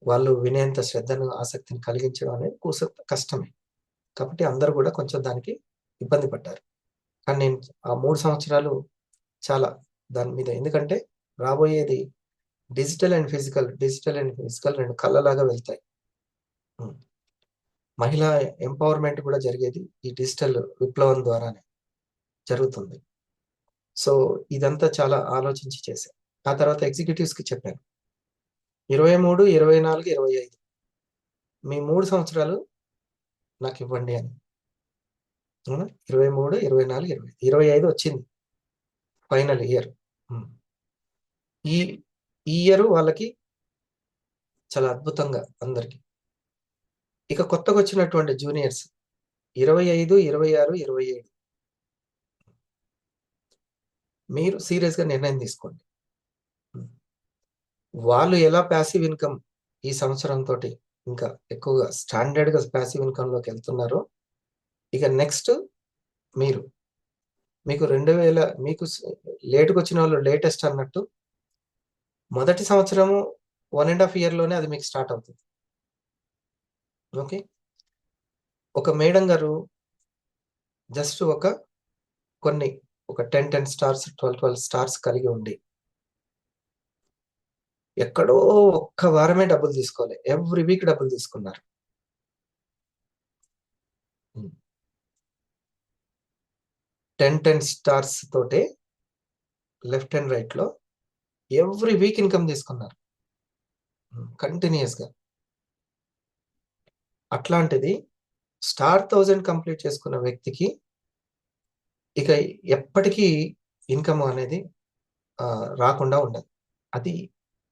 S1: వాళ్ళు వినేంత శ్రద్ధను, ఆసక్తిని కలిగించడం అనేది కష్టమే. కాబట్టి అందరూ కూడా కొంచెం దానికి ఇబ్బంది పడ్డారు. కానీ నేను ఆ 3 సంవత్సరాలు చాలా దాని మీద, ఎందుకంటే రాబోయేది డిజిటల్ అండ్ ఫిజికల్ 2 కళ్ళలాగా వెళ్తాయి. మహిళా ఎంపవర్మెంట్ కూడా జరిగేది ఈ డిజిటల్ విప్లవం ద్వారానే జరుగుతుంది. సో ఇదంతా చాలా ఆలోచించి చేశాను. ఆ తర్వాత ఎగ్జిక్యూటివ్స్కి చెప్పాను, 23, 24, 25 మీ 3 సంవత్సరాలు నాకు ఇవ్వండి అని. 23, 24, 25, 25 వచ్చింది ఫైనల్ ఇయర్. ఈ ఇయర్ వాళ్ళకి చాలా అద్భుతంగా అందరికి. ఇక కొత్తగా వచ్చినటువంటి జూనియర్స్ 25, 26, 27 మీరు సీరియస్గా నిర్ణయం తీసుకోండి. వాళ్ళు ఎలా ప్యాసివ్ ఇన్కమ్ ఈ సంవత్సరంతో ఇంకా ఎక్కువగా స్టాండర్డ్గా ప్యాసివ్ ఇన్కమ్లోకి వెళ్తున్నారో, ఇక నెక్స్ట్ మీకు 2000 మీకు లేటుకు వచ్చిన వాళ్ళు లేటెస్ట్ అన్నట్టు మొదటి సంవత్సరము 1.5 ఇయర్లోనే అది మీకు స్టార్ట్ అవుతుంది. ఓకే, ఒక మేడం గారు జస్ట్ ఒక 10 స్టార్స్, 12 స్టార్స్ కలిగి ఉండి ఎక్కడో ఒక్క వారమే డబ్బులు తీసుకోవాలి, ఎవ్రీ వీక్ డబ్బులు తీసుకున్నారు. 10 స్టార్స్ తోటే లెఫ్ట్ అండ్ రైట్ లో ఎవ్రీ వీక్ ఇన్కమ్ తీసుకున్నారు కంటిన్యూస్గా. అట్లాంటిది స్టార్ 1000 కంప్లీట్ చేసుకున్న వ్యక్తికి ఇక ఎప్పటికీ ఇన్కమ్ అనేది రాకుండా ఉండదు. అది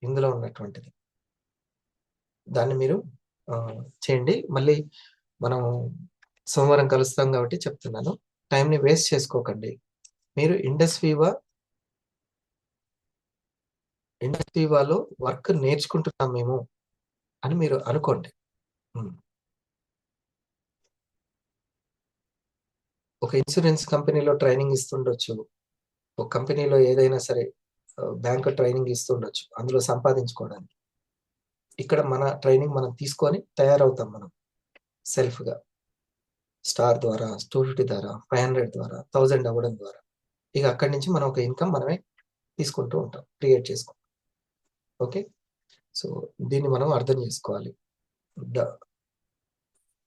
S1: ఇందులో ఉన్నటువంటిది. దాన్ని మీరు చేయండి. మళ్ళీ మనం సోమవారం కలుస్తాం కాబట్టి చెప్తున్నాను, టైంని వేస్ట్ చేసుకోకండి. మీరు ఇండస్ట్రీవాలో వర్క్ నేర్చుకుంటున్నాం మేము అని మీరు అనుకోండి. ఒక ఇన్సూరెన్స్ కంపెనీలో ట్రైనింగ్ ఇస్తుండొచ్చు, ఒక కంపెనీలో ఏదైనా సరే బ్యాంక్ ట్రైనింగ్ ఇస్తుండొచ్చు, అందులో సంపాదించుకోవడానికి. ఇక్కడ మన ట్రైనింగ్ మనం తీసుకొని తయారవుతాం మనం సెల్ఫ్గా, స్టార్ ద్వారా, 250 ద్వారా, 500 ద్వారా, 1000 అవ్వడం ద్వారా. ఇక అక్కడి నుంచి మనం ఒక ఇన్కమ్ మనమే తీసుకుంటూ ఉంటాం, క్రియేట్ చేసుకుంటాం. ఓకే. సో దీన్ని మనం అర్థం చేసుకోవాలి.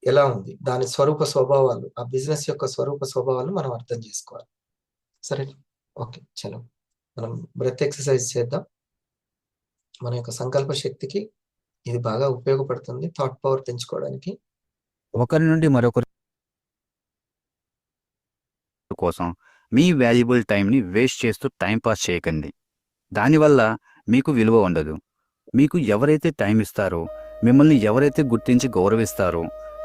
S1: ఎలా ఉంది దాని స్వరూప స్వభావాలు, ఆ బిజినెస్ యొక్క స్వరూప స్వభావాలు మనం అర్థం చేసుకోవాలి. సరే, ఓకే. చలో మనం బ్రెత్ ఎక్సర్సైజ్ చేద్దాం. మన యొక్క సంకల్ప శక్తికి ఇది బాగా ఉపయోగపడుతుంది థాట్ పవర్ పెంచుకోవడానికి.
S5: ఒకరి నుండి మరొకరి కోసం మీ వాల్యుబుల్ టైంని వేస్ట్ చేస్తూ టైంపాస్ చేయకండి. దానివల్ల మీకు విలువ ఉండదు. మీకు ఎవరైతే టైం ఇస్తారో, మిమ్మల్ని ఎవరైతే గుర్తించి గౌరవిస్తారో,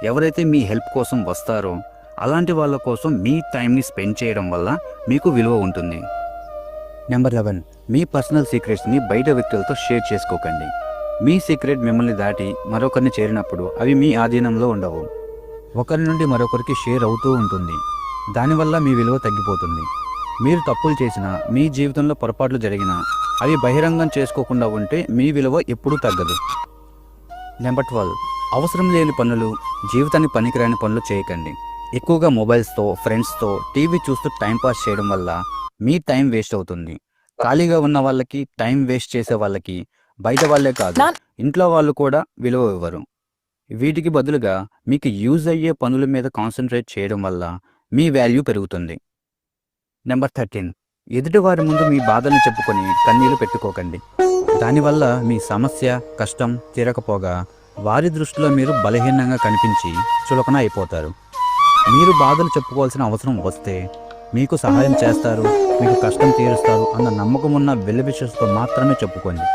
S5: ఎవరైతే మీ హెల్ప్ కోసం వస్తారో అలాంటి వాళ్ళ కోసం మీ టైంని స్పెండ్ చేయడం వల్ల మీకు విలువ ఉంటుంది. నెంబర్ 11, మీ పర్సనల్ సీక్రెట్స్ని బయట వ్యక్తులతో షేర్ చేసుకోకండి. మీ సీక్రెట్ మిమ్మల్ని దాటి మరొకరిని చేరినప్పుడు అవి మీ ఆధీనంలో ఉండవు. ఒకరి నుండి మరొకరికి షేర్ అవుతూ ఉంటుంది. దానివల్ల మీ విలువ తగ్గిపోతుంది. మీరు తప్పులు చేసినా, మీ జీవితంలో పొరపాట్లు జరిగినా అవి బహిరంగం చేసుకోకుండా ఉంటే మీ విలువ ఎప్పుడూ తగ్గదు. నెంబర్ 12, అవసరం లేని పనులు, జీవితానికి పనికిరాని పనులు చేయకండి. ఎక్కువగా మొబైల్స్తో, ఫ్రెండ్స్తో, టీవీ చూస్తూ టైంపాస్ చేయడం వల్ల మీ టైం వేస్ట్ అవుతుంది. ఖాళీగా ఉన్న వాళ్ళకి, టైం వేస్ట్ చేసే వాళ్ళకి బయట వాళ్ళే కాదు, ఇంట్లో వాళ్ళు కూడా విలువ ఇవ్వరు. వీటికి బదులుగా మీకు యూజ్ అయ్యే పనుల మీద కాన్సన్ట్రేట్ చేయడం వల్ల మీ వాల్యూ పెరుగుతుంది. నెంబర్ 13, ఎదుటివారి ముందు మీ బాధలను చెప్పుకొని కన్నీళ్లు పెట్టుకోకండి. దానివల్ల మీ సమస్య, కష్టం తీరకపోగా వారి దృష్టిలో మీరు బలహీనంగా కనిపించి చులకన అయిపోతారు. మీరు బాధలు చెప్పుకోవాల్సిన అవసరం వస్తే మీకు సహాయం చేస్తారు, మీకు కష్టం తీరుస్తారు అన్న నమ్మకం ఉన్న వెల్విషర్స్తో మాత్రమే చెప్పుకోండి.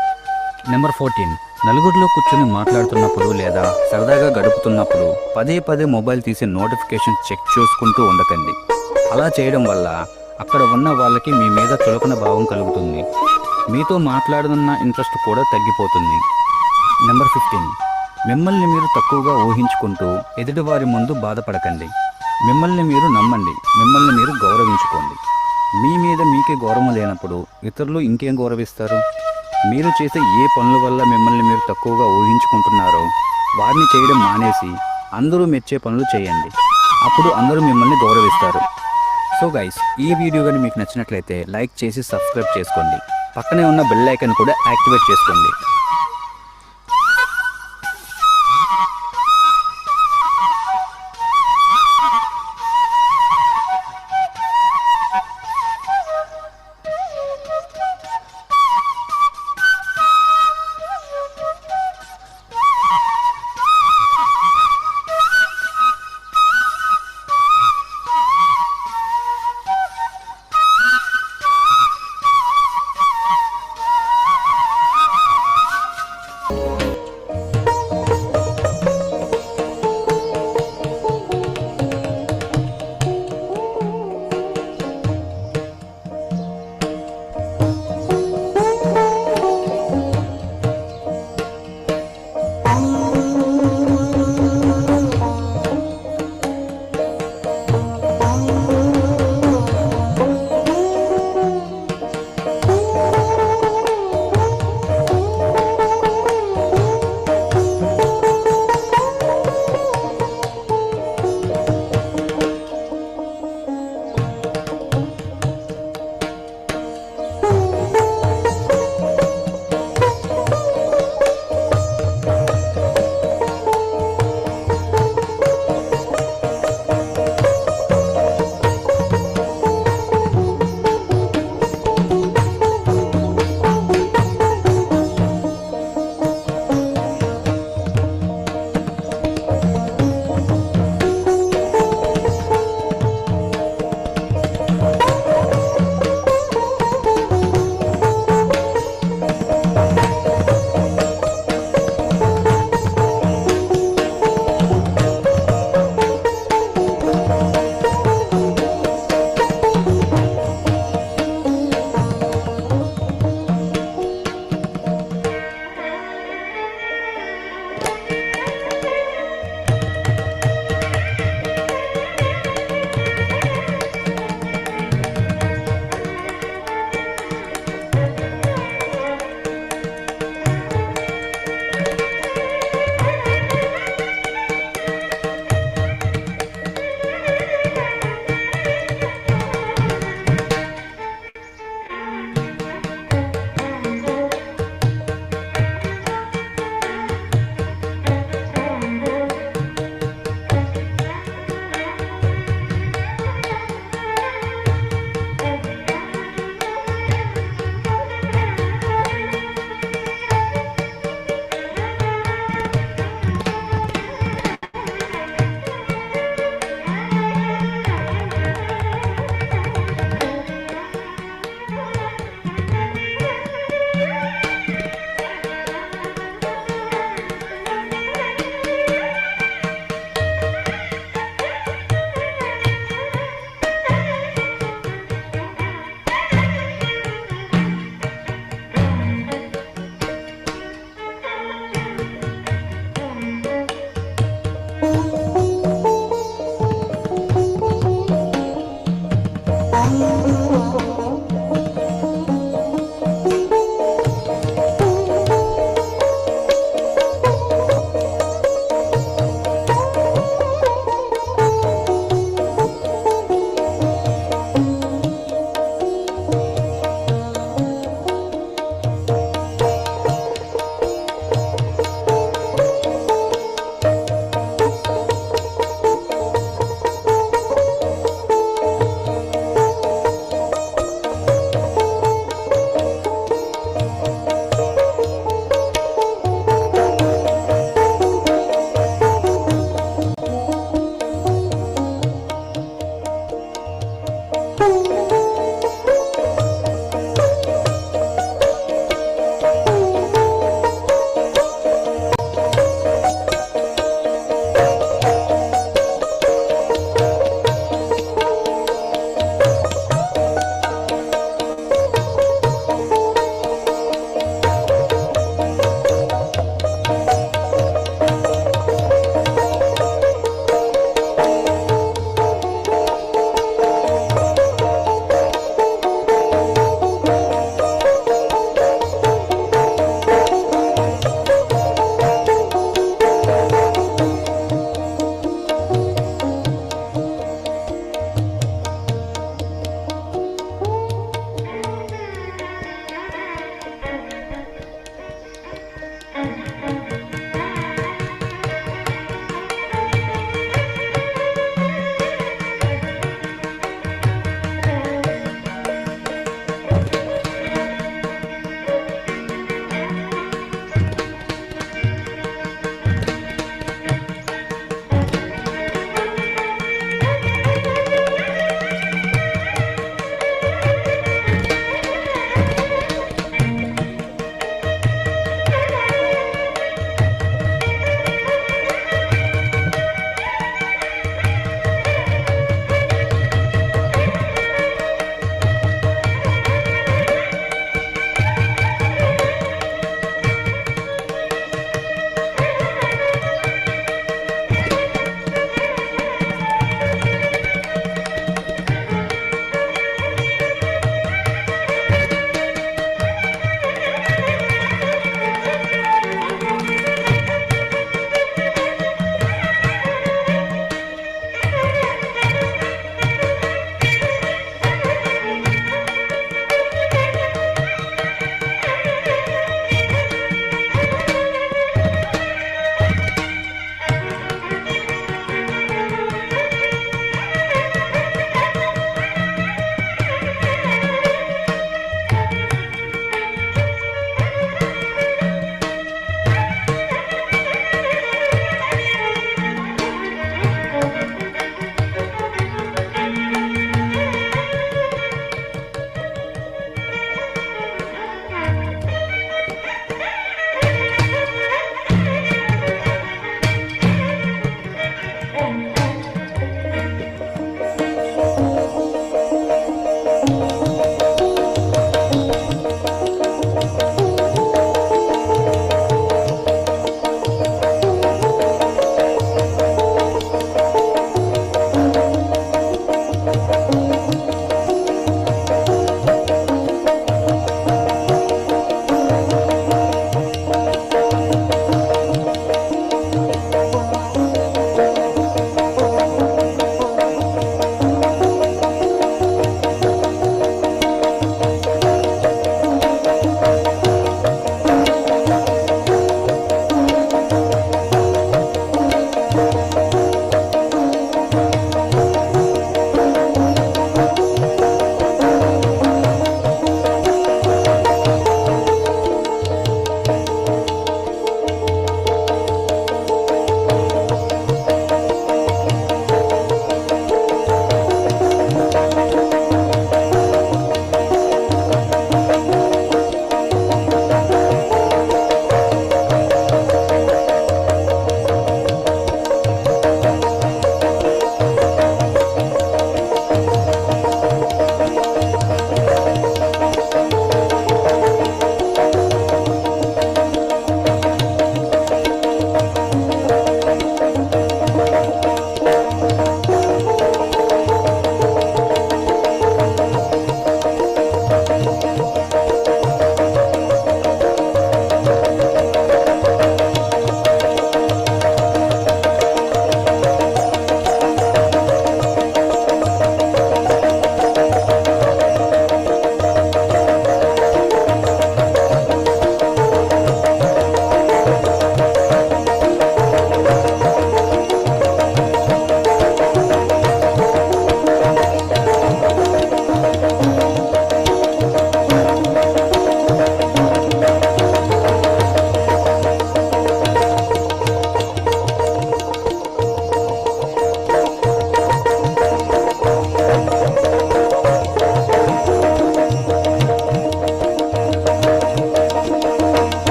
S5: నెంబర్ 14, నలుగురిలో కూర్చొని మాట్లాడుతున్నప్పుడు లేదా సరదాగా గడుపుతున్నప్పుడు పదే పదే మొబైల్ తీసి నోటిఫికేషన్ చెక్ చేసుకుంటూ ఉండకండి. అలా చేయడం వల్ల అక్కడ ఉన్న వాళ్ళకి మీ మీద చులకన భావం కలుగుతుంది. మీతో మాట్లాడనున్న ఇంట్రెస్ట్ కూడా తగ్గిపోతుంది. నెంబర్ 15, మిమ్మల్ని మీరు తక్కువగా ఊహించుకుంటూ ఎదుటివారి ముందు బాధపడకండి. మిమ్మల్ని మీరు నమ్మండి, మిమ్మల్ని మీరు గౌరవించుకోండి. మీ మీద మీకే గౌరవం లేనప్పుడు ఇతరులు ఇంకేం గౌరవిస్తారు? మీరు చేసే ఏ పనుల వల్ల మిమ్మల్ని మీరు తక్కువగా ఊహించుకుంటున్నారో వారిని చేయడం మానేసి అందరూ మెచ్చే పనులు చేయండి. అప్పుడు అందరూ మిమ్మల్ని గౌరవిస్తారు. సో గైస్, ఈ వీడియో కానీ మీకు నచ్చినట్లయితే లైక్ చేసి సబ్స్క్రైబ్ చేసుకోండి. పక్కనే ఉన్న బెల్ ఐకాన్ కూడా యాక్టివేట్ చేసుకోండి.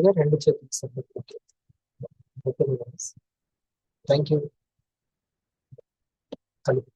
S1: నెమ్మదిగా 2 చేతులు సపోర్ట్. Thank you. కలుపు.